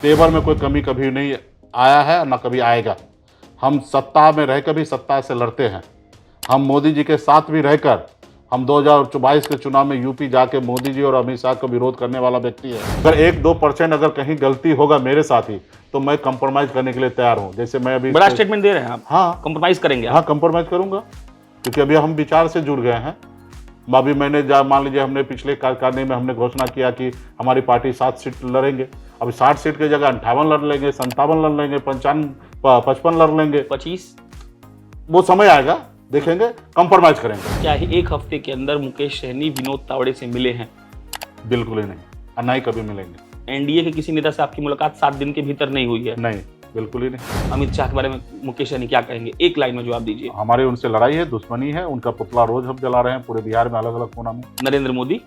तेवर में कोई कमी कभी नहीं आया है, ना कभी आएगा। हम सत्ता में रहकर भी सत्ता से लड़ते हैं। हम मोदी जी के साथ भी रहकर हम 2022 के चुनाव में यूपी जाके मोदी जी और अमित शाह का विरोध करने वाला व्यक्ति है। अगर 1-2% अगर कहीं गलती होगा मेरे साथ ही, तो मैं कंप्रोमाइज़ करने के लिए तैयार हूँ। जैसे मैं अभी बड़ा स्टेटमेंट दे रहे हैं आप। हाँ, कंप्रोमाइज़ करेंगे हाँ, आप। कंप्रोमाइज़ करूँगा, क्योंकि अभी हम विचार से जुड़ गए हैं। अभी मैंने मान लीजिए हमने पिछले कार्यकारिणी में हमने घोषणा किया कि हमारी पार्टी 7 सीट लड़ेंगे। अभी 60 सीट की जगह 58 लड़ लेंगे, 57 लड़ लेंगे, 55 लड़ लेंगे। 25 वो समय आएगा, देखेंगे, कंप्रोमाइज़ करेंगे। क्या ही एक हफ्ते के अंदर मुकेश सहनी विनोद तावड़े से मिले हैं? बिल्कुल ही नहीं, और ना ही कभी मिलेंगे। एनडीए के किसी नेता से आपकी मुलाकात 7 दिन के भीतर नहीं हुई है? नहीं, बिल्कुल ही नहीं। अमित शाह के बारे में मुकेश सहनी क्या कहेंगे? एक लाइन में जवाब दीजिए। हमारी उनसे लड़ाई है, दुश्मनी है। उनका पुतला रोज हम जला रहे हैं पूरे बिहार में, अलग अलग कोना में। नरेंद्र मोदी?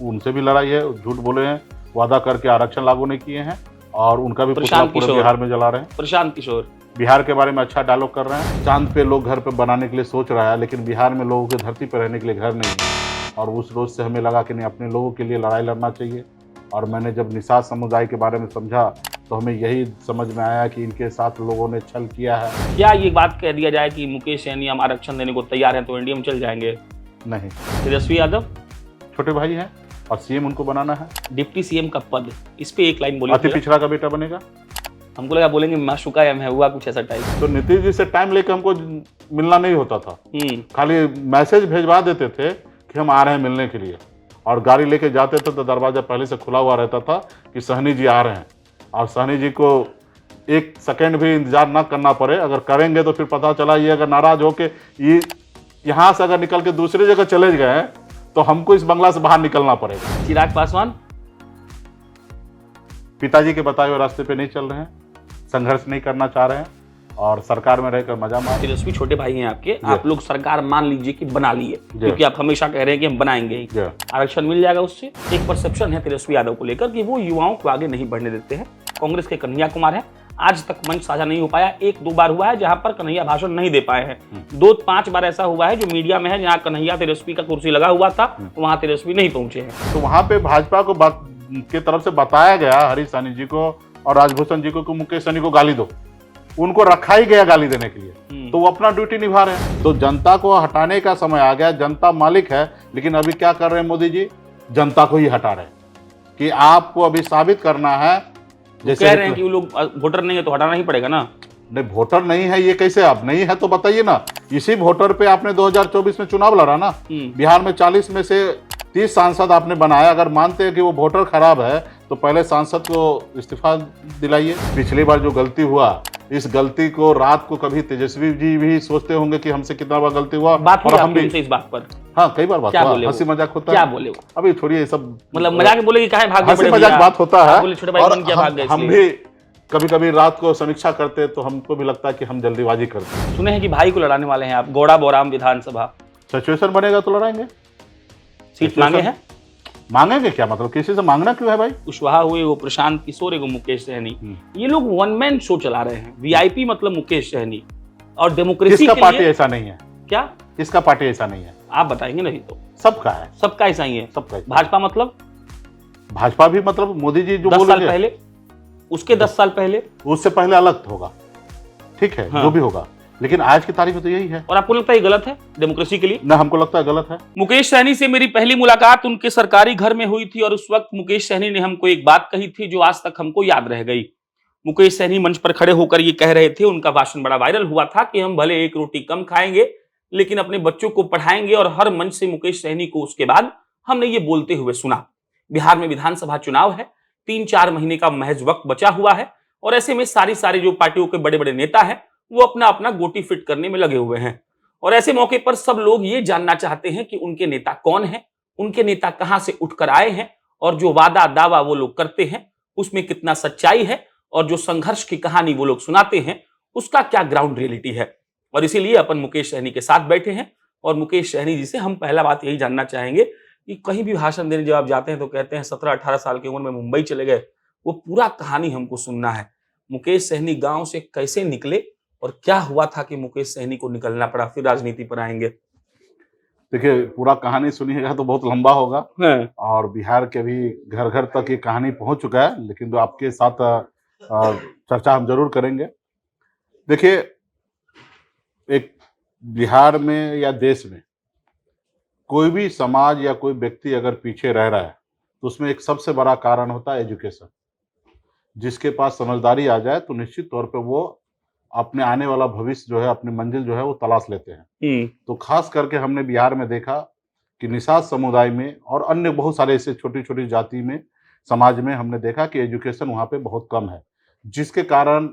उनसे भी लड़ाई है, झूठ बोले हैं, वादा करके आरक्षण लागू नहीं किए हैं, और उनका भी पुतला पूरे बिहार में जला रहे हैं। प्रशांत किशोर बिहार के बारे में अच्छा डायलॉग कर रहे हैं। चांद पे लोग घर पे बनाने के लिए सोच रहा है, लेकिन बिहार में लोगों के धरती पर रहने के लिए घर नहीं है। और उस रोज से हमें लगा कि नहीं, अपने लोगों के लिए लड़ाई लड़ना चाहिए। और मैंने जब निषाद समुदाय के बारे में समझा, तो हमें यही समझ में आया कि इनके साथ लोगों ने छल किया है। क्या ये बात कह दिया जाए कि मुकेश सहनी हम आरक्षण देने को तैयार हैं तो एनडीए में चल जाएंगे? नहीं, तेजस्वी यादव छोटे भाई हैं और सीएम उनको बनाना है। डिप्टी सीएम का पद, इस पे एक लाइन बोलिए। अति पिछड़ा का बेटा बनेगा। हमको लगा बोलेंगे माशुका या महबूबा, कुछ ऐसा टाइप। तो नीतीश जी से टाइम लेके हमको मिलना नहीं होता था। खाली मैसेज भेजवा देते थे कि हम आ रहे हैं मिलने के लिए, और गाड़ी लेके जाते थे तो दरवाजा पहले से खुला हुआ रहता था कि सहनी जी आ रहे हैं, और सहनी जी को 1 सेकेंड भी इंतजार ना करना पड़े। अगर करेंगे तो फिर पता चला ये अगर नाराज होके ये यहाँ से अगर निकल के दूसरी जगह चले गए, तो हमको इस बंगला से बाहर निकलना पड़ेगा। चिराग पासवान? पिताजी के बताए हुए रास्ते पे नहीं चल रहे हैं, संघर्ष नहीं करना चाह रहे हैं, और सरकार में रहकर मजा मार। तेजस्वी छोटे भाई हैं आपके, आप लोग सरकार मान लीजिए कि बना लिए, क्योंकि आप हमेशा कह रहे हैं कि हम बनाएंगे ही। आरक्षण मिल जाएगा उससे। एक परसेप्शन है तेजस्वी यादव को लेकर कि वो युवाओं को आगे नहीं बढ़ने देते हैं। कांग्रेस के कन्हैया कुमार है, आज तक मंच साझा नहीं हो पाया। 1-2 बार हुआ है जहां पर कन्हैया भाषण नहीं दे पाए हैं। 2-5 बार ऐसा हुआ है जो मीडिया में है, जहां कन्हैया तेजस्वी का कुर्सी लगा हुआ था, वहां तेजस्वी नहीं पहुंचे हैं। तो वहां पे भाजपा को की तरफ से बताया गया हरीश सहनी जी को और राजभूषण जी को कि मुकेश सहनी को गाली दो। उनको रखा ही गया गाली देने के लिए, तो वो अपना ड्यूटी निभा रहे हैं। तो जनता को हटाने का समय आ गया। जनता मालिक है, लेकिन अभी क्या कर रहे हैं मोदी जी? जनता को ही हटा रहे हैं कि आपको अभी साबित करना है। जैसे कह रहे हैं कि वो लोग वोटर नहीं है तो हटाना ही पड़ेगा ना। नहीं, वोटर नहीं है ये कैसे? आप नहीं है तो बताइए ना। इसी वोटर पे आपने 2024 में चुनाव लड़ा ना। बिहार में 40 में से 30 सांसद आपने बनाया। अगर मानते हैं कि वो वोटर खराब है, तो पहले सांसद को इस्तीफा दिलाइए। पिछली बार जो गलती हुआ, इस गलती को रात को कभी तेजस्वी जी भी सोचते होंगे कि हमसे कितना बार गलती हुआ। बात और हम भी इस बात पर, हाँ, कई बार बात हुआ, हंसी मजाक होता है। क्या बोले वो? अभी छोड़िए सब, मतलब मजाक बोले कि काहे भाग गए? हंसी मजाक बात होता है। और हम भी कभी कभी रात को समीक्षा करते हैं, तो हमको भी लगता है कि हम जल्दीबाजी करते हैं। सुने हैं कि भाई को लड़ाने वाले हैं आप, गौड़ा बोराम विधानसभा। सिचुएशन बनेगा तो लड़ाएंगे। सीट मांगे हैं? मांगेंगे क्या मतलब? किसी से मांगना क्यों है भाई? कुशवाहा हुए, वो प्रशांत किशोर, वो मुकेश सहनी, ये लोग वन मैन शो चला रहे हैं। वीआईपी मतलब मुकेश सहनी। और डेमोक्रेसी किसका पार्टी ऐसा नहीं है? क्या किसका पार्टी ऐसा नहीं है? आप बताएंगे नहीं तो। सबका है, सबका ऐसा ही है। सबका। भाजपा मतलब? भाजपा भी मतलब मोदी जी जो 10 साल पहले, उसके 10 साल पहले, उससे पहले अलग होगा, ठीक है। जो भी होगा, लेकिन आज की तारीख में तो यही है। और आपको लगता है गलत है डेमोक्रेसी के लिए? ना, हमको लगता है गलत है। मुकेश सहनी से मेरी पहली मुलाकात उनके सरकारी घर में हुई थी, और उस वक्त मुकेश सहनी ने हमको एक बात कही थी जो आज तक हमको याद रह गई। मुकेश सहनी मंच पर खड़े होकर ये कह रहे थे, उनका भाषण बड़ा वायरल हुआ था, कि हम भले 1 रोटी कम खाएंगे, लेकिन अपने बच्चों को पढ़ाएंगे। और हर मंच से मुकेश सहनी को उसके बाद हमने ये बोलते हुए सुना। बिहार में विधानसभा चुनाव है, 3-4 महीने का महज वक्त बचा हुआ है, और ऐसे में सारी जो पार्टियों के बड़े बड़े नेता हैं, वो अपना अपना गोटी फिट करने में लगे हुए हैं। और ऐसे मौके पर सब लोग ये जानना चाहते हैं कि उनके नेता कौन है, उनके नेता कहां से उठकर आए हैं, और जो वादा दावा वो लोग करते हैं उसमें कितना सच्चाई है, और जो संघर्ष की कहानी वो लोग सुनाते हैं उसका क्या ग्राउंड रियलिटी है। और इसीलिए अपन मुकेश सहनी के साथ बैठे हैं, और मुकेश सहनी जी से हम पहला बात यही जानना चाहेंगे कि कहीं भी भाषण देने जब आप जाते हैं तो कहते हैं 17-18 साल की उम्र में मुंबई चले गए। वो पूरा कहानी हमको सुनना है। मुकेश सहनी गांव से कैसे निकले, और क्या हुआ था कि मुकेश सहनी को निकलना पड़ा? फिर राजनीति पर आएंगे। देखिए, पूरा कहानी सुनिएगा तो बहुत लंबा होगा हाँ, और बिहार के भी घर-घर तक ये कहानी पहुँच चुका है, लेकिन जो आपके साथ चर्चा हम ज़रूर करेंगे। देखिए, एक बिहार में या देश में कोई भी समाज या कोई व्यक्ति अगर पीछे रह रहा है, तो उसमें एक सबसे बड़ा कारण होता है एजुकेशन। जिसके पास समझदारी आ जाए, तो निश्चित तौर पे वो अपने आने वाला भविष्य जो है, अपनी मंजिल जो है, वो तलाश लेते हैं। हुँ, तो खास करके हमने बिहार में देखा कि निषाद समुदाय में और अन्य बहुत सारे ऐसे छोटी-छोटी जाति में, समाज में हमने देखा कि एजुकेशन वहाँ पे बहुत कम है, जिसके कारण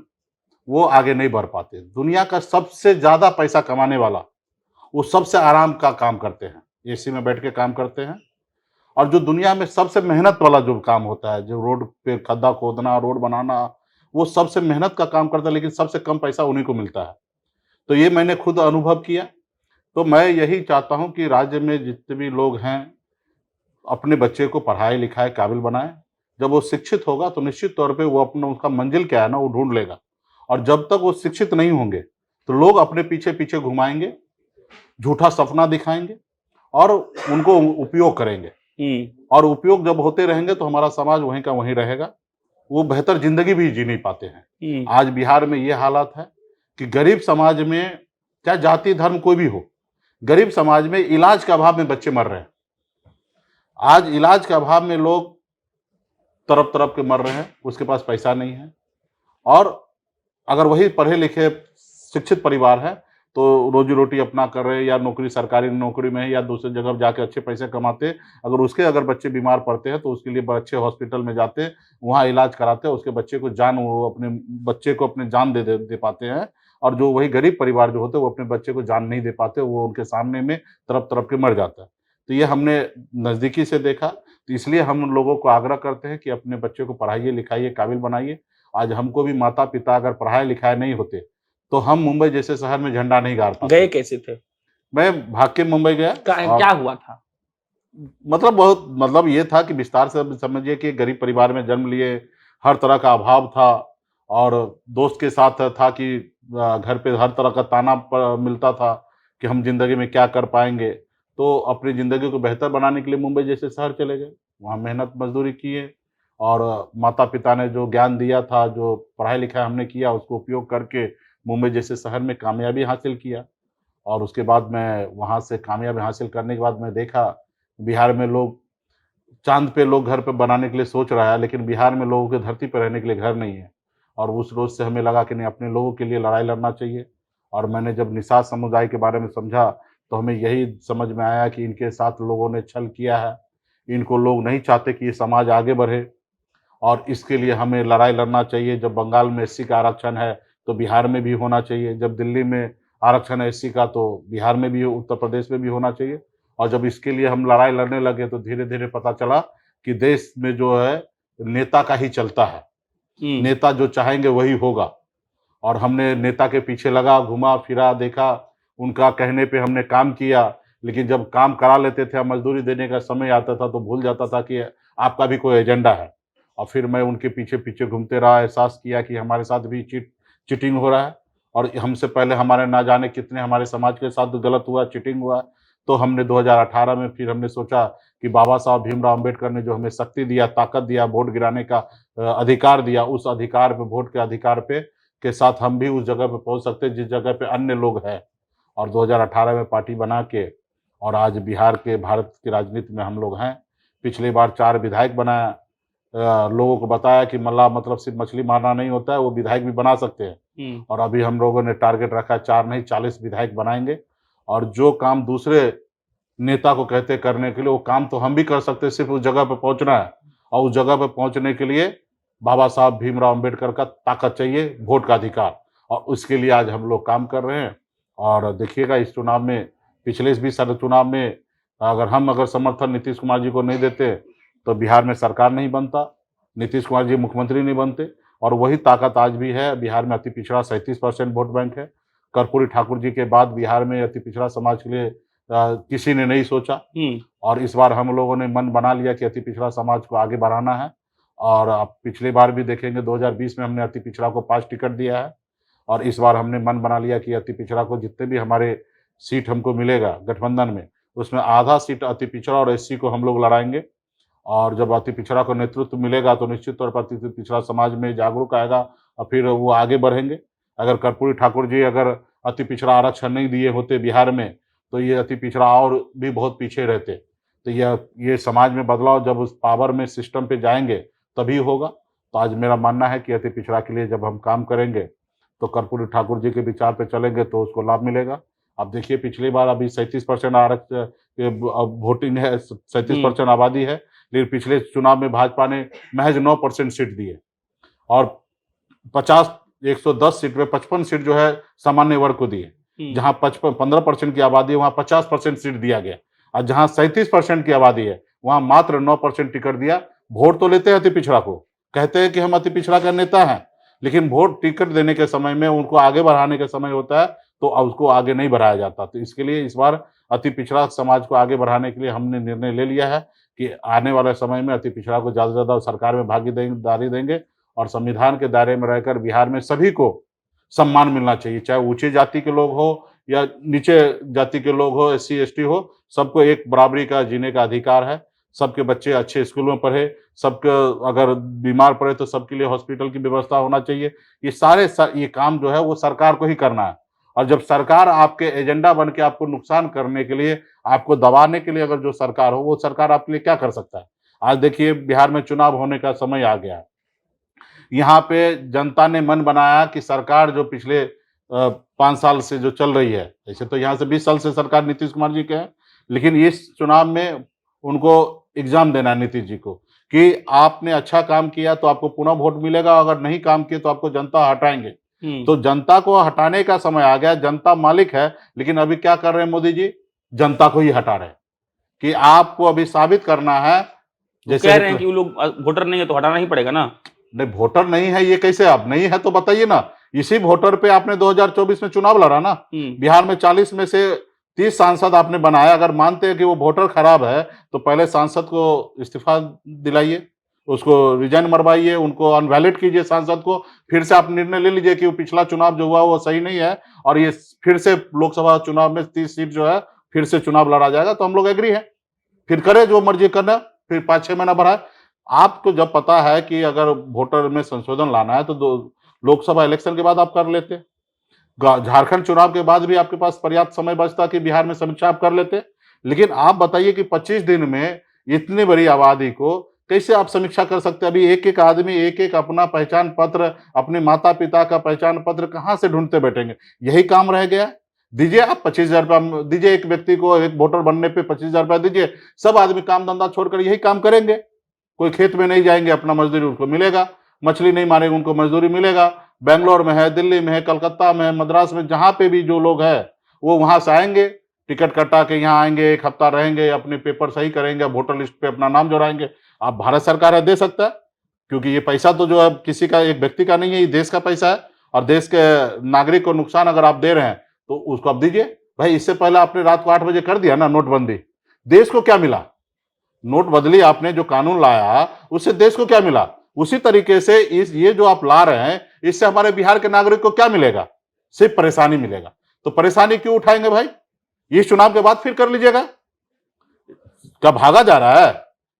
वो आगे नहीं बढ़ पाते। दुनिया का सबसे ज़्यादा पैसा कमाने वाला, वो सबसे आराम का काम करते हैं, एसी में बैठ के काम करते हैं और जो दुनिया में सबसे मेहनत वाला जो काम होता है, जो रोड पे खड्डा खोदना, रोड बनाना, वो सबसे मेहनत का काम करता है, लेकिन सबसे कम पैसा उन्हीं को मिलता है। तो ये मैंने खुद अनुभव किया। तो मैं यही चाहता हूँ कि राज्य में जितने भी लोग हैं, अपने बच्चे को पढ़ाए-लिखाए काबिल बनाएँ। जब वो शिक्षित होगा तो निश्चित तौर पे वो अपना उसका मंज़िल क्या है ना, वो ढूँढ लेगा और जब तक वो शिक्षित नहीं होंगे, तो लोग अपने पीछे-पीछे घुमाएँगे, झूठा सपना दिखाएँगे और उनको उपयोग करेंगे हुँ, और उपयोग जब होते रहेंगे तो हमारा समाज वहीं का वहीं रहेगा। वो बेहतर ज़िंदगी भी जी नहीं पाते हैं। हुँ, आज बिहार में ये हालात है कि गरीब समाज में, चाहे जाति धर्म कोई भी हो, गरीब समाज में इलाज के अभाव में बच्चे मर रहे हैं। आज इलाज के अभाव में लोग तड़प-तड़प के मर रहे हैं, उसके पास पैसा नहीं है और अगर वही पढ़े-लिखे शिक्षित परिवार है, तो रोज़ी-रोटी अपना कर रहे हैं या नौकरी सरकारी नौकरी में है या दूसरी जगह जाके अच्छे पैसे कमाते। अगर बच्चे बीमार पड़ते हैं, तो उसके लिए ब अच्छे हॉस्पिटल में जाते, वहाँ इलाज कराते, उसके बच्चे को जान वो अपने बच्चे को अपनी जान दे पाते हैं और जो वही गरीब परिवार जो होते हैं, वो अपने बच्चे को जान नहीं दे पाते, वो उनके सामने में तड़प-तड़प के मर जाता है। तो ये हमने नज़दीकी से देखा, तो इसलिए हम लोगों को आग्रह करते हैं कि अपने बच्चे को पढ़ाइए-लिखाइए, काबिल बनाइए। आज हमको भी माता-पिता अगर पढ़ाए-लिखाए नहीं होते, तो हम मुंबई जैसे शहर में झंडा नहीं गाड़ गए पाते। कैसे थे? मैं भाग के मुंबई गया क्या और हुआ था? मतलब ये था कि विस्तार से अब समझिए कि गरीब परिवार में जन्म लिए, हर तरह का अभाव था और दोस्त के साथ था कि घर पे हर तरह का ताना मिलता था कि हम ज़िंदगी में क्या कर पाएँगे। तो अपनी ज़िंदगी को बेहतर बनाने के लिए मुंबई जैसे शहर चले गए। वहाँ मेहनत मज़दूरी किए और माता-पिता ने जो ज्ञान दिया था, जो पढ़ाई-लिखाई हमने किया, उसको उपयोग करके मुंबई जैसे शहर में कामयाबी हासिल किया। और उसके बाद मैं वहाँ से कामयाबी हासिल करने के बाद मैं देखा, बिहार में लोग चाँद पे लोग घर पे बनाने के लिए सोच रहा है, लेकिन बिहार में लोगों के धरती पे रहने के लिए घर नहीं है। और उस रोज़ से हमें लगा कि नहीं, अपने लोगों के लिए लड़ाई लड़ना चाहिए। और मैंने जब निषाद समुदाय के बारे में समझा, तो हमें यही समझ में आया कि इनके साथ लोगों ने छल किया है। इनको लोग नहीं चाहते कि ये समाज आगे बढ़े और इसके लिए हमें लड़ाई लड़ना चाहिए। जब बंगाल में एससी का आरक्षण है, तो बिहार में भी होना चाहिए। जब दिल्ली में आरक्षण है एससी का, तो बिहार में भी, उत्तर प्रदेश में भी होना चाहिए। और जब इसके लिए हम लड़ाई लड़ने लगे, तो धीरे-धीरे पता चला कि देश में जो है, नेता का ही चलता है। हुँ, नेता जो चाहेंगे वही होगा। और हमने नेता के पीछे लगा, घूमा-फिरा, देखा, उनका कहने पे हमने काम किया। लेकिन जब काम करा लेते थे, मज़दूरी देने का समय आता था, तो भूल जाता था कि आपका भी कोई एजेंडा है। और फिर मैं उनके पीछे-पीछे घूमते रहा, एहसास किया कि हमारे साथ भी चीटिंग हो रहा है और हमसे पहले हमारे ना जाने कितने हमारे समाज के साथ गलत हुआ, चीटिंग हुआ। तो हमने 2018 में फिर हमने सोचा कि बाबा साहब भीमराव अम्बेडकर ने जो हमें शक्ति दिया, ताकत दिया, वोट गिराने का अधिकार दिया, उस अधिकार पे, वोट के अधिकार पे के साथ हम भी उस जगह पे पहुँच सकते हैं जिस जगह पे अन्य लोग हैं। और 2018 में पार्टी बना के और आज बिहार के, भारत की राजनीति में हम लोग हैं। पिछली बार 4 विधायक बनाया। लोगों को बताया कि मल्लाह मतलब सिर्फ़ मछली मारना नहीं होता है, वो विधायक भी बना सकते हैं। हुँ, और अभी हम लोगों ने टारगेट रखा है, 4 नहीं 40 विधायक बनाएँगे और जो काम दूसरे नेता को कहते हैं करने के लिए, वो काम तो हम भी कर सकते हैं, सिर्फ़ उस जगह पे पहुँचना है। और उस जगह पे पहुँचने के लिए बाबा साहब भीमराव अम्बेडकर का ताकत चाहिए, वोट का अधिकार। और उसके लिए आज हम लोग काम कर रहे हैं। और देखिएगा इस चुनाव में, पिछले इस भी सारे चुनाव में अगर समर्थन नीतीश कुमार जी को नहीं देते, तो बिहार में सरकार नहीं बनता, नीतीश कुमार जी मुख्यमंत्री नहीं बनते। और वही ताकत आज भी है, बिहार में अति पिछड़ा 37% वोट बैंक है। कर्पूरी ठाकुर जी के बाद बिहार में अति पिछड़ा समाज के लिए किसी ने नहीं सोचा। हुँ, और इस बार हम लोगों ने मन बना लिया कि अति पिछड़ा समाज को आगे बढ़ाना है। और आप पिछली बार भी देखेंगे, 2020 में हमने अति पिछड़ा को 5 टिकट दिया है और इस बार हमने मन बना लिया कि अति पिछड़ा को जितने भी हमारे सीट हमको मिलेगा गठबंधन में, उसमें आधा सीट अति पिछड़ा और एससी को हम लोग लड़ाएंगे। और जब अति पिछड़ा को नेतृत्व मिलेगा तो निश्चित तौर पर अति पिछड़ा समाज में जागरूक आएगा और फिर वो आगे बढ़ेंगे। अगर कर्पूरी ठाकुर जी अगर अति पिछड़ा आरक्षण नहीं दिए होते बिहार में, तो ये अति पिछड़ा और भी बहुत पीछे रहते। तो ये समाज में बदलाव जब उस पावर में सिस्टम पे जाएंगे तभी होगा। तो आज मेरा मानना है कि अति पिछड़ा के लिए जब हम काम करेंगे तो कर्पूरी ठाकुर जी के विचार पे चलेंगे तो उसको लाभ मिलेगा। अब देखिए पिछली बार अभी 37% आरक्षण वोटिंग है, 37% आबादी है, लेकिन पिछले चुनाव में भाजपा ने महज 9% सीट दिए और 110 सीट में 55 सीट जो है सामान्य वर्ग को दिए। जहां 15% की आबादी है वहां 50% सीट दिया गया और जहां 37% की आबादी है वहां मात्र 9% टिकट दिया। वोट तो लेते हैं अति पिछड़ा को, कहते हैं कि हम अति पिछड़ा का नेता हैं, लेकिन वोट टिकट देने के समय में उनको आगे बढ़ाने का समय होता है तो उसको आगे नहीं बढ़ाया जाता। तो इसके लिए इस बार अति पिछड़ा समाज को आगे बढ़ाने के लिए हमने निर्णय ले लिया है कि आने वाले समय में अति पिछड़ा को ज़्यादा से ज़्यादा सरकार में भागीदारी देंगे और संविधान के दायरे में रहकर बिहार में सभी को सम्मान मिलना चाहिए, चाहे ऊंची जाति के लोग हो या नीचे जाति के लोग हो, एससी एसटी हो, सबको एक बराबरी का जीने का अधिकार है। सबके बच्चे अच्छे स्कूल में पढ़े, सबके अगर बीमार पड़े तो सबके लिए हॉस्पिटल की व्यवस्था होना चाहिए। ये काम जो है वो सरकार को ही करना है। और जब सरकार आपके एजेंडा बन के आपको नुकसान करने के लिए, आपको दबाने के लिए अगर जो सरकार हो, वो सरकार आपके लिए क्या कर सकता है? आज देखिए बिहार में चुनाव होने का समय आ गया है। यहाँ पे जनता ने मन बनाया कि सरकार जो पिछले 5 साल से जो चल रही है, ऐसे तो यहाँ से 20 साल से सरकार नीतीश कुमार जी के हैं, लेकिन इस चुनाव में उनको एग्जाम देना है नीतीश जी को कि आपने अच्छा काम किया तो आपको पुनः वोट मिलेगा, अगर नहीं काम किया तो आपको जनता हटाएंगे। तो जनता को हटाने का समय आ गया। जनता मालिक है, लेकिन अभी क्या कर रहे हैं मोदी जी? जनता को ही हटा रहे हैं कि आपको अभी साबित करना है। जैसे कह रहे हैं कि वो लोग वोटर नहीं है तो हटाना ही पड़ेगा ना। नहीं, वोटर नहीं है ये कैसे? आप नहीं है तो बताइए ना। इसी वोटर पे आपने 2024 में चुनाव लड़ा ना। बिहार में 40 में से 30 सांसद आपने बनाया। अगर मानते हैं कि वो वोटर खराब है तो पहले सांसद को इस्तीफा दिलाइए, उसको रिजाइन मरवाइए, उनको अनवैलिड कीजिए सांसद को। फिर से आप निर्णय ले लीजिए कि वो पिछला चुनाव जो हुआ वो सही नहीं है और ये फिर से लोकसभा चुनाव में 30 सीट जो है फिर से चुनाव लड़ा जाएगा। तो हम लोग एग्री है, फिर करे जो मर्जी करना, फिर 5-6 महीना बढ़ाए। आपको जब पता है कि अगर वोटर में संशोधन लाना है तो लोकसभा इलेक्शन के बाद आप कर लेते। झारखंड चुनाव के बाद भी आपके पास पर्याप्त समय बचता कि बिहार में समीक्षा आप कर लेते। लेकिन आप बताइए कि 25 दिन में इतनी बड़ी आबादी को कैसे आप समीक्षा कर सकते हैं? अभी एक एक आदमी एक एक अपना पहचान पत्र, अपने माता पिता का पहचान पत्र कहाँ से ढूंढते बैठेंगे? यही काम रह गया। दीजिए आप 25,000 रुपया दीजिए, एक व्यक्ति को एक वोटर बनने पे 25,000 रुपया दीजिए, सब आदमी काम धंधा छोड़कर यही काम करेंगे। कोई खेत में नहीं जाएंगे, अपना मजदूरी उनको मिलेगा। मछली नहीं मारेंगे, उनको मजदूरी मिलेगा। बेंगलोर में है, दिल्ली में है, कलकत्ता में है, मद्रास में, जहां पे भी जो लोग हैं वो वहां से आएंगे, टिकट कटा के यहाँ आएंगे, 1 हफ्ता रहेंगे, अपने पेपर सही करेंगे, वोटर लिस्ट पे अपना नाम जोड़ाएंगे। आप भारत सरकार है, दे सकता है, क्योंकि ये पैसा तो जो है किसी का, एक व्यक्ति का नहीं है, ये देश का पैसा है और देश के नागरिक को नुकसान अगर आप दे रहे हैं तो उसको आप दीजिए। भाई इससे पहले आपने रात को 8 बजे कर दिया ना नोटबंदी, देश को क्या मिला? नोट बदली आपने जो कानून लाया उससे देश को क्या मिला? उसी तरीके से ये जो आप ला रहे हैं इससे हमारे बिहार के नागरिक को क्या मिलेगा? सिर्फ परेशानी मिलेगा। तो परेशानी क्यों उठाएंगे भाई? इस चुनाव के बाद फिर कर लीजिएगा। क्या भागा जा रहा है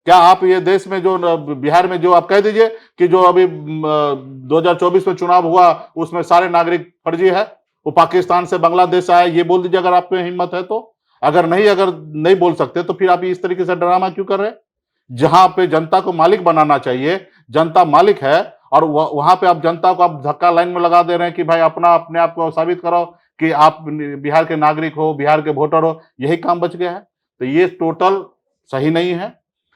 क्या? आप ये देश में जो बिहार में जो आप कह दीजिए कि जो अभी 2024 में चुनाव हुआ उसमें सारे नागरिक फर्जी है, वो पाकिस्तान से बांग्लादेश आए, ये बोल दीजिए अगर आप में हिम्मत है तो। अगर नहीं बोल सकते तो फिर आप इस तरीके से ड्रामा क्यों कर रहे हैं? जहां पे जनता को मालिक बनाना चाहिए, जनता मालिक है, और वहां पे आप जनता को आप धक्का लाइन में लगा दे रहे हैं कि भाई अपने आप को साबित करो कि आप बिहार के नागरिक हो, बिहार के वोटर हो। यही काम बच गया है। तो ये टोटल सही नहीं है,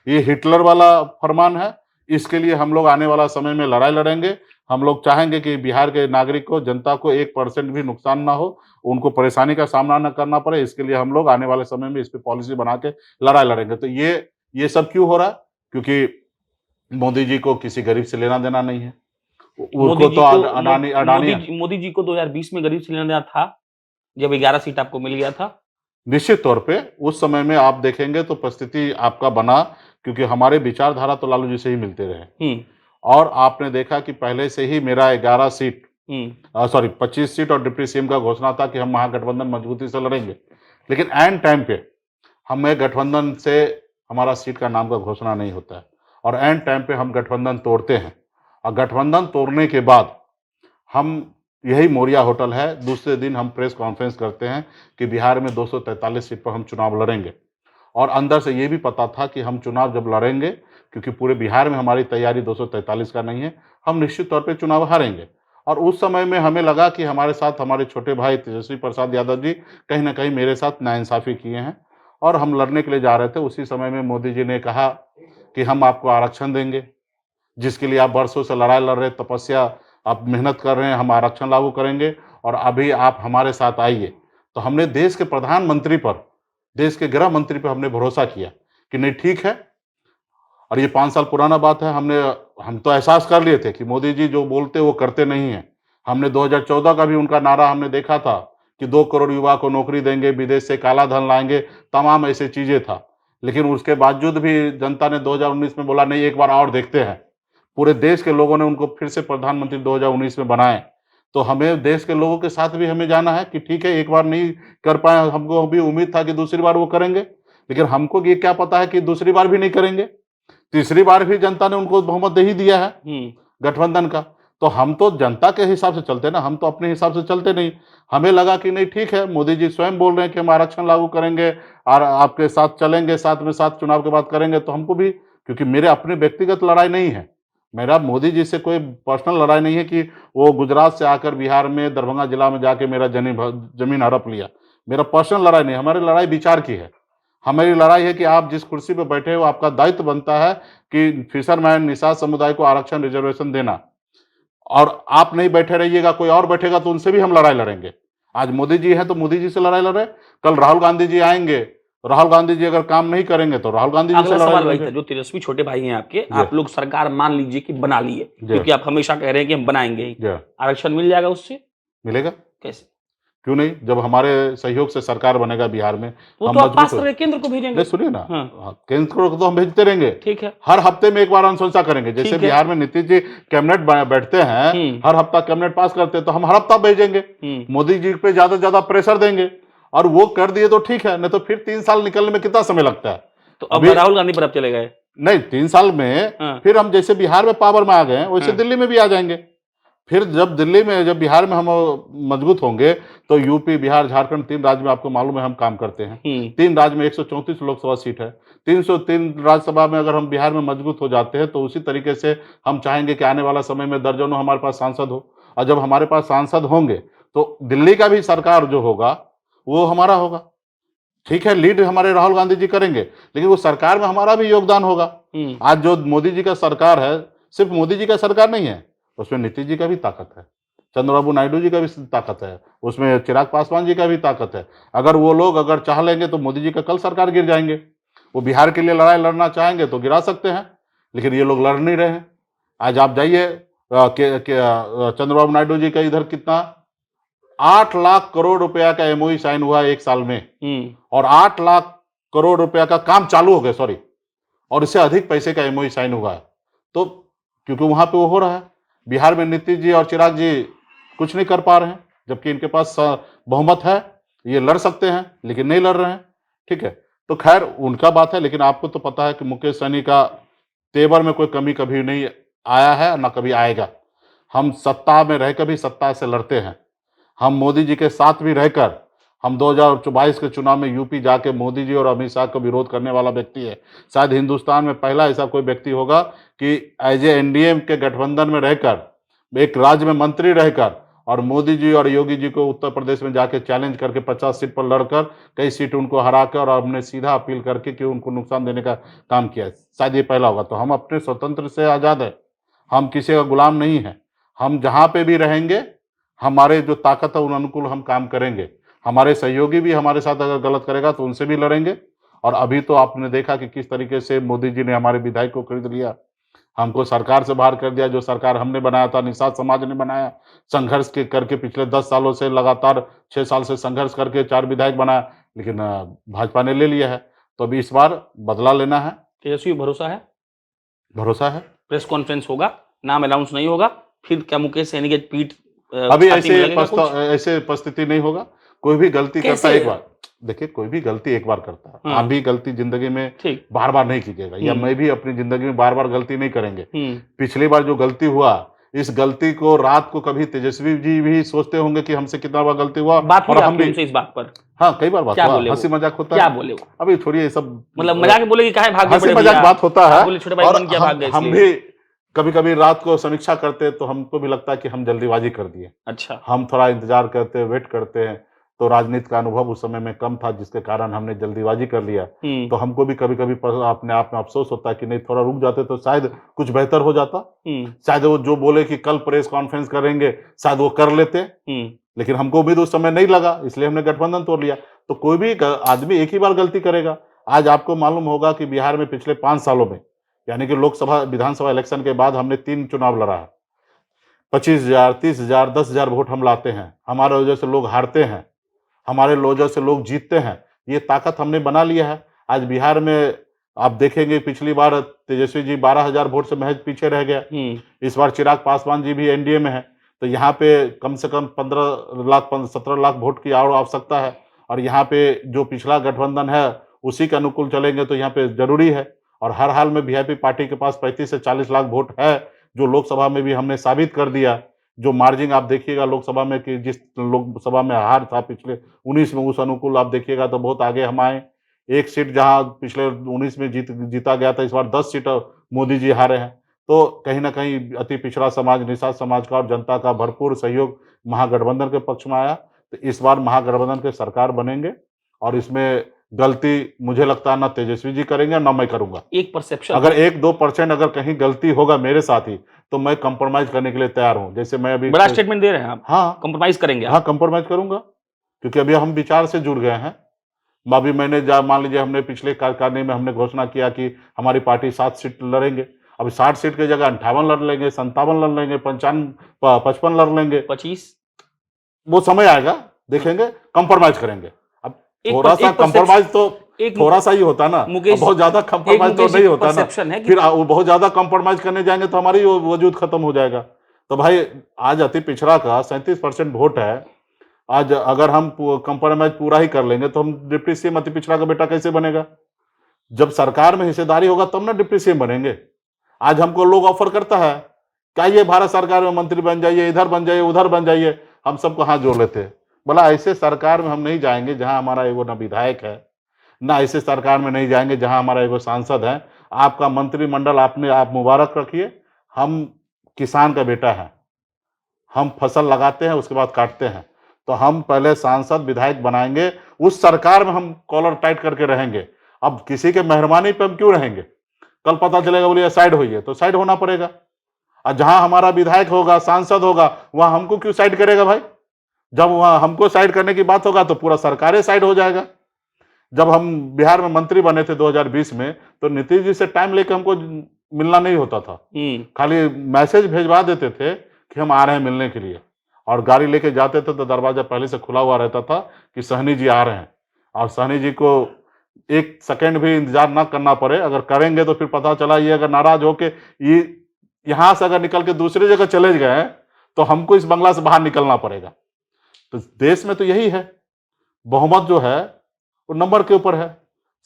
ये हिटलर वाला फरमान है। इसके लिए हम लोग आने वाला समय में लड़ाई लड़ेंगे। हम लोग चाहेंगे कि बिहार के नागरिक को, जनता को 1% भी नुकसान ना हो, उनको परेशानी का सामना न करना पड़े। इसके लिए हम लोग आने वाले समय में इस पे पॉलिसी बना के लड़ाई लड़ेंगे। तो ये सब क्यों हो रहा है? क्योंकि मोदी जी को किसी गरीब से लेना देना नहीं है। उनको तो अडानी मोदी जी को 2020 में गरीब से लेना देना था, जब 11 सीट आपको मिल गया था। निश्चित तौर पे उस समय में आप देखेंगे तो परिस्थिति आपका बना, क्योंकि हमारे विचारधारा तो लालू जी से ही मिलते रहे। और आपने देखा कि पहले से ही मेरा 11 सीट 25 सीट और डिप्टी सीएम का घोषणा था कि हम महागठबंधन मजबूती से लड़ेंगे। लेकिन एंड टाइम पे हमें गठबंधन से हमारा सीट का नाम का घोषणा नहीं होता है और एंड टाइम पे हम गठबंधन तोड़ते हैं और गठबंधन तोड़ने के बाद हम यही मोरिया होटल है, दूसरे दिन हम प्रेस कॉन्फ्रेंस करते हैं कि बिहार में 243 सीट पर हम चुनाव लड़ेंगे और अंदर से ये भी पता था कि हम चुनाव जब लड़ेंगे, क्योंकि पूरे बिहार में हमारी तैयारी 243 का नहीं है, हम निश्चित तौर पे चुनाव हारेंगे। और उस समय में हमें लगा कि हमारे साथ हमारे छोटे भाई तेजस्वी प्रसाद यादव जी कहीं न कहीं मेरे साथ नाइंसाफ़ी किए हैं और हम लड़ने के लिए जा रहे थे। उसी समय में मोदी जी ने कहा कि हम आपको आरक्षण देंगे, जिसके लिए आप बरसों से लड़ाई लड़ रहे हैं, तपस्या आप मेहनत कर रहे हैं, हम आरक्षण लागू करेंगे और अभी आप हमारे साथ आइए। तो हमने देश के प्रधानमंत्री पर, देश के गृह मंत्री पे हमने भरोसा किया कि नहीं ठीक है। और ये 5 साल पुराना बात है, हम तो एहसास कर लिए थे कि मोदी जी जो बोलते वो करते नहीं हैं। हमने 2014 का भी उनका नारा हमने देखा था कि 2 करोड़ युवा को नौकरी देंगे, विदेश से काला धन लाएँगे, तमाम ऐसी चीज़ें था। लेकिन उसके बावजूद भी जनता ने 2019 में बोला नहीं एक बार और देखते हैं। पूरे देश के लोगों ने उनको फिर से प्रधानमंत्री 2019 में बनाए। तो हमें देश के लोगों के साथ भी हमें जाना है कि ठीक है, एक बार नहीं कर पाए, हमको भी उम्मीद था कि दूसरी बार वो करेंगे। लेकिन हमको ये क्या पता है कि दूसरी बार भी नहीं करेंगे। तीसरी बार भी जनता ने उनको बहुमत दे ही दिया है गठबंधन का। तो हम तो जनता के हिसाब से चलते हैं ना, हम तो अपने हिसाब से चलते नहीं। हमें लगा कि नहीं ठीक है, मोदी जी स्वयं बोल रहे हैं कि हम आरक्षण लागू करेंगे और आपके साथ चलेंगे, साथ में साथ चुनाव के बाद करेंगे, तो हमको भी, क्योंकि मेरे अपनी व्यक्तिगत लड़ाई नहीं है। मेरा मोदी जी से कोई पर्सनल लड़ाई नहीं है कि वो गुजरात से आकर बिहार में दरभंगा जिला में जाके मेरा ज़मीन हड़प लिया। मेरा पर्सनल लड़ाई नहीं है, हमारी लड़ाई विचार की है। हमारी लड़ाई है कि आप जिस कुर्सी पे बैठे हो, आपका दायित्व बनता है कि फिशरमैन, निषाद समुदाय को आरक्षण रिजर्वेशन देना। और आप नहीं बैठे रहिएगा, कोई और बैठेगा तो उनसे भी हम लड़ाई लड़ेंगे। आज मोदी जी हैं तो मोदी जी से लड़ाई लड़ रहे हैं, कल राहुल गांधी जी आएँगे, राहुल गांधी जी अगर काम नहीं करेंगे तो राहुल गांधी जी से अगला लड़ाई सवाल वही था, लड़ेंगे। जो तेजस्वी छोटे भाई हैं आपके, जी, आप लोग सरकार मान लीजिए कि बना लिए, जी, क्योंकि आप हमेशा कह रहे हैं कि हम बनाएंगे ही, जी। आरक्षण मिल जाएगा उससे? मिलेगा? कैसे? क्यों नहीं? जब हमारे सहयोग से सरकार बनेगा बिहार में, वो हम तो आप मजबूत पास हो। कर रहे हैं, केंद्र को भेजेंगे। नहीं सुनिए ना, हाँ, केंद्र को तो हम भेजते रहेंगे। ठीक है, हर हफ्ते में एक बार अनुशंसा करेंगे। जैसे ठीक है। बिहार में नीतीश जी कैबिनेट बैठते हैं, हम्म, हर हफ्ता कैबिनेट पास करते हैं, तो हम हर हफ्ता भेजेंगे। मोदी जी पे ज़्यादा से ज़्यादा प्रेशर देंगे और वो कर दिए तो ठीक है, नहीं तो फिर 3 साल निकलने में कितना समय लगता है? तो अब अभी राहुल गांधी पर आप चले गए। नहीं, 3 साल में हाँ, फिर हम जैसे बिहार में पावर में आ गए हैं, वैसे हाँ, दिल्ली में भी आ जाएँगे। फिर जब बिहार में हम मजबूत होंगे, तो यूपी, बिहार, झारखंड 3 राज्य में आपको मालूम है हम काम करते हैं। 3 राज्य में 134 लोकसभा सीट है। 303 राज्यसभा में अगर हम बिहार में मजबूत हो जाते हैं, तो उसी तरीके से हम चाहेंगे कि आने वाला समय में दर्जनों हमारे पास सांसद हो और जब हमारे पास सांसद होंगे, तो दिल्ली का भी सरकार जो होगा, वो हमारा होगा। ठीक है, लीड हमारे राहुल गांधी जी करेंगे, लेकिन वो सरकार में हमारा भी योगदान होगा। आज जो मोदी जी का सरकार है, सिर्फ मोदी जी का सरकार नहीं है, उसमें नीतीश जी का भी ताकत है, चंद्रबाबू नायडू जी का भी ताकत है, उसमें चिराग पासवान जी का भी ताकत है। अगर वो लोग अगर चाह लेंगे तो मोदी जी का कल सरकार गिर जाएंगे। वो बिहार के लिए लड़ाई लड़ना चाहेंगे तो गिरा सकते हैं, लेकिन ये लोग लड़ नहीं रहे हैं। आज आप जाइए चंद्रबाबू नायडू जी का इधर कितना 8 लाख करोड़ रुपया का एमओयू साइन हुआ है 1 साल में और 8 लाख करोड़ रुपया का काम चालू हो गया, सॉरी, और इससे अधिक पैसे का एमओयू साइन हुआ है। तो क्योंकि वहां पे वो हो रहा है। बिहार में नीतीश जी और चिराग जी कुछ नहीं कर पा रहे हैं, जबकि इनके पास बहुमत है, ये लड़ सकते हैं, लेकिन नहीं लड़ रहे हैं। ठीक है, तो खैर उनका बात है, लेकिन आपको तो पता है कि मुकेश सहनी का तेवर में कोई कमी कभी नहीं आया है, ना कभी आएगा। हम सत्ता में रहकर भी सत्ता से लड़ते हैं। हम मोदी जी के साथ भी रहकर, हम 2022 के चुनाव में यूपी जाके मोदी जी और अमित शाह का विरोध करने वाला व्यक्ति है। शायद हिंदुस्तान में पहला ऐसा कोई व्यक्ति होगा कि एज ए एनडीए के गठबंधन में रहकर, एक राज्य में मंत्री रहकर और मोदी जी और योगी जी को उत्तर प्रदेश में जाके चैलेंज करके 50 सीट पर लड़कर कई सीट उनको हराकर और हमने सीधा अपील करके कि उनको नुकसान देने का काम किया है। शायद ये पहला होगा। तो हम अपने स्वतंत्र से आज़ाद है, हम किसी का गुलाम नहीं है। हम जहाँ पे भी रहेंगे, हमारे जो ताकत है उन अनुकूल हम काम करेंगे। हमारे सहयोगी भी हमारे साथ अगर गलत करेगा तो उनसे भी लड़ेंगे। और अभी तो आपने देखा कि किस तरीके से मोदी जी ने हमारे विधायक को खरीद लिया, हमको सरकार से बाहर कर दिया। जो सरकार हमने बनाया था, निषाद समाज ने बनाया, संघर्ष के करके पिछले 10 सालों से लगातार 6 साल से संघर्ष करके 4 विधायक बनाया, लेकिन भाजपा ने ले लिया है। तो अभी इस बार बदला लेना है। तेजस्वी भरोसा है, भरोसा है। प्रेस कॉन्फ्रेंस होगा, नाम अनाउंस नहीं होगा, फिर क्या मुकेश सहनी की पीठ अभी छाती में लगेगा कुछ? ऐसे परिस्थिति नहीं होगा। कोई भी गलती करता कैसे है एक बार देखिए, कोई भी गलती एक बार करता है। हाँ। आप भी गलती जिंदगी में ठीक। बार बार नहीं कीजिएगा, या मैं भी अपनी जिंदगी में बार बार गलती नहीं करेंगे। पिछली बार जो गलती हुआ, इस गलती को रात को कभी तेजस्वी जी भी सोचते होंगे कि हमसे कितना बार गलती हुआ, बात हुई और हम आपकी भी। उनसे इस बात पर? हाँ, कई बार बात क्या हुआ, बोले वो? हंसी मजाक होता क्या है। बोले वो? अभी छोड़िए ये सब, मतलब मजाक में बोले कि काहे भाग गए हंसी बड़े मजाक भैया? बात होता आप है। बोले छोटे भाई और बन किया भाग गए हम इसलिए। भी कभी कभी रात को समीक्षा करते हैं तो हमको भी लगता है कि हम जल्दीबाजी कर दिए। अच्छा। हम थोड़ा इंतजार करते हैं, वेट करते हैं, तो राजनीति का अनुभव उस समय में कम था, जिसके कारण हमने जल्दीबाजी कर लिया। तो हमको भी कभी कभी अपने आप में अफसोस होता है कि नहीं, थोड़ा रुक जाते तो शायद कुछ बेहतर हो जाता। शायद वो जो बोले कि कल प्रेस कॉन्फ्रेंस करेंगे, शायद वो कर लेते। लेकिन हमको उम्मीद उस समय नहीं लगा, इसलिए हमने गठबंधन तोड़ लिया। तो कोई भी आदमी एक ही बार गलती करेगा। आज आपको मालूम होगा कि बिहार में पिछले 5 सालों में, यानी कि लोकसभा विधानसभा इलेक्शन के बाद हमने 3 चुनाव लड़ा है। 25,000, 30,000, 10,000 वोट हम लाते हैं, हमारे वजह से लोग हारते हैं, हमारे वजह से लोग जीतते हैं। ये ताकत हमने बना लिया है। आज बिहार में आप देखेंगे, पिछली बार तेजस्वी जी 12,000 वोट से महज पीछे रह गया। इस बार चिराग पासवान जी भी एनडीए में है, तो यहाँ पे कम से कम 15 लाख 17 लाख वोट की और आवश्यकता है। और यहाँ पे जो पिछला गठबंधन है उसी के अनुकूल चलेंगे तो यहाँ पे जरूरी है। और हर हाल में वीआईपी पार्टी के पास 35 से 40 लाख वोट है, जो लोकसभा में भी हमने साबित कर दिया। जो मार्जिन आप देखिएगा लोकसभा में, कि जिस लोकसभा में हार था पिछले 19 में, उस अनुकूल आप देखिएगा तो बहुत आगे हम आए। एक सीट जहां पिछले 19 में जीता गया था, इस बार 10 सीट मोदी जी हारे हैं। तो कहीं ना कहीं अति पिछड़ा समाज, निषाद समाज का और जनता का भरपूर सहयोग महागठबंधन के पक्ष में आया। तो इस बार महागठबंधन के सरकार बनेंगे, और इसमें गलती मुझे लगता है ना तेजस्वी जी करेंगे ना मैं करूंगा। एक परसेप्शन, अगर 1-2% अगर कहीं गलती होगा मेरे साथ ही, तो मैं कंप्रोमाइज करने के लिए तैयार हूं। जैसे मैं अभी बड़ा स्टेटमेंट दे रहे हैं आप। हाँ, कंप्रोमाइज करेंगे हाँ आप? कंप्रोमाइज करूंगा, क्योंकि अभी हम विचार से जुड़ गए हैं। अभी मैंने मान लीजिए हमने पिछले कार्यकारिणी में हमने घोषणा किया कि हमारी पार्टी 7 सीट लड़ेंगे। अभी 60 सीट की जगह 58 लड़ लेंगे, 57 लड़ लेंगे, 55 लड़ लेंगे। 25? वो समय आएगा, देखेंगे, कंप्रोमाइज करेंगे। अब एक थोड़ा सा एक परसेप्शन, कंप्रोमाइज तो एक थोड़ा सा ही होता ना, मुकेश, बहुत ज्यादा कंप्रोमाइज तो मुकेश नहीं एक होता ना। परसेप्शन है कि फिर वो बहुत ज्यादा कंप्रोमाइज करने जाएंगे तो हमारी वजूद खत्म हो जाएगा। तो भाई, आज अति पिछड़ा का 37% वोट है। आज अगर हम कंप्रोमाइज पूरा ही कर लेंगे तो हम डिप्टी सीएम अति पिछड़ा का बेटा कैसे बनेगा? जब सरकार में हिस्सेदारी होगा तब ना डिप्टी सीएम बनेंगे। आज हमको लोग ऑफर करता है, क्या ये भारत सरकार में मंत्री बन जाइए, इधर बन जाइए, उधर बन जाइए, हम सबको हाथ जोड़ लेते हैं। बोला ऐसे सरकार में हम नहीं जाएंगे जहां हमारा एगो ना विधायक है, ना ऐसे सरकार में नहीं जाएंगे जहां हमारा एगो सांसद है। आपका मंत्रिमंडल आप मुबारक रखिए। हम किसान का बेटा है, हम फसल लगाते हैं उसके बाद काटते हैं। तो हम पहले सांसद विधायक बनाएंगे, उस सरकार में हम कॉलर टाइट करके रहेंगे। अब किसी के मेहरबानी पे हम क्यों रहेंगे? कल पता चलेगा बोलिए साइड होइए, तो साइड होना पड़ेगा। और जहां हमारा विधायक होगा, सांसद होगा, वहां हमको क्यों साइड करेगा भाई? जब वहां हमको साइड करने की बात होगा तो पूरा सरकारें साइड हो जाएगा। जब हम बिहार में मंत्री बने थे 2020 में, तो नीतीश जी से टाइम लेके हमको मिलना नहीं होता था। खाली मैसेज भेजवा देते थे कि हम आ रहे हैं मिलने के लिए, और गाड़ी लेके जाते थे तो दरवाजा पहले से खुला हुआ रहता था कि सहनी जी आ रहे हैं। और सहनी जी को एक सेकंड भी इंतजार ना करना पड़े। अगर करेंगे तो फिर पता चला ये अगर नाराज होके ये यहां से अगर निकल के दूसरी जगह चले गए तो हमको इस बंगला से बाहर निकलना पड़ेगा। तो देश में तो यही है, बहुमत जो है वो नंबर के ऊपर है।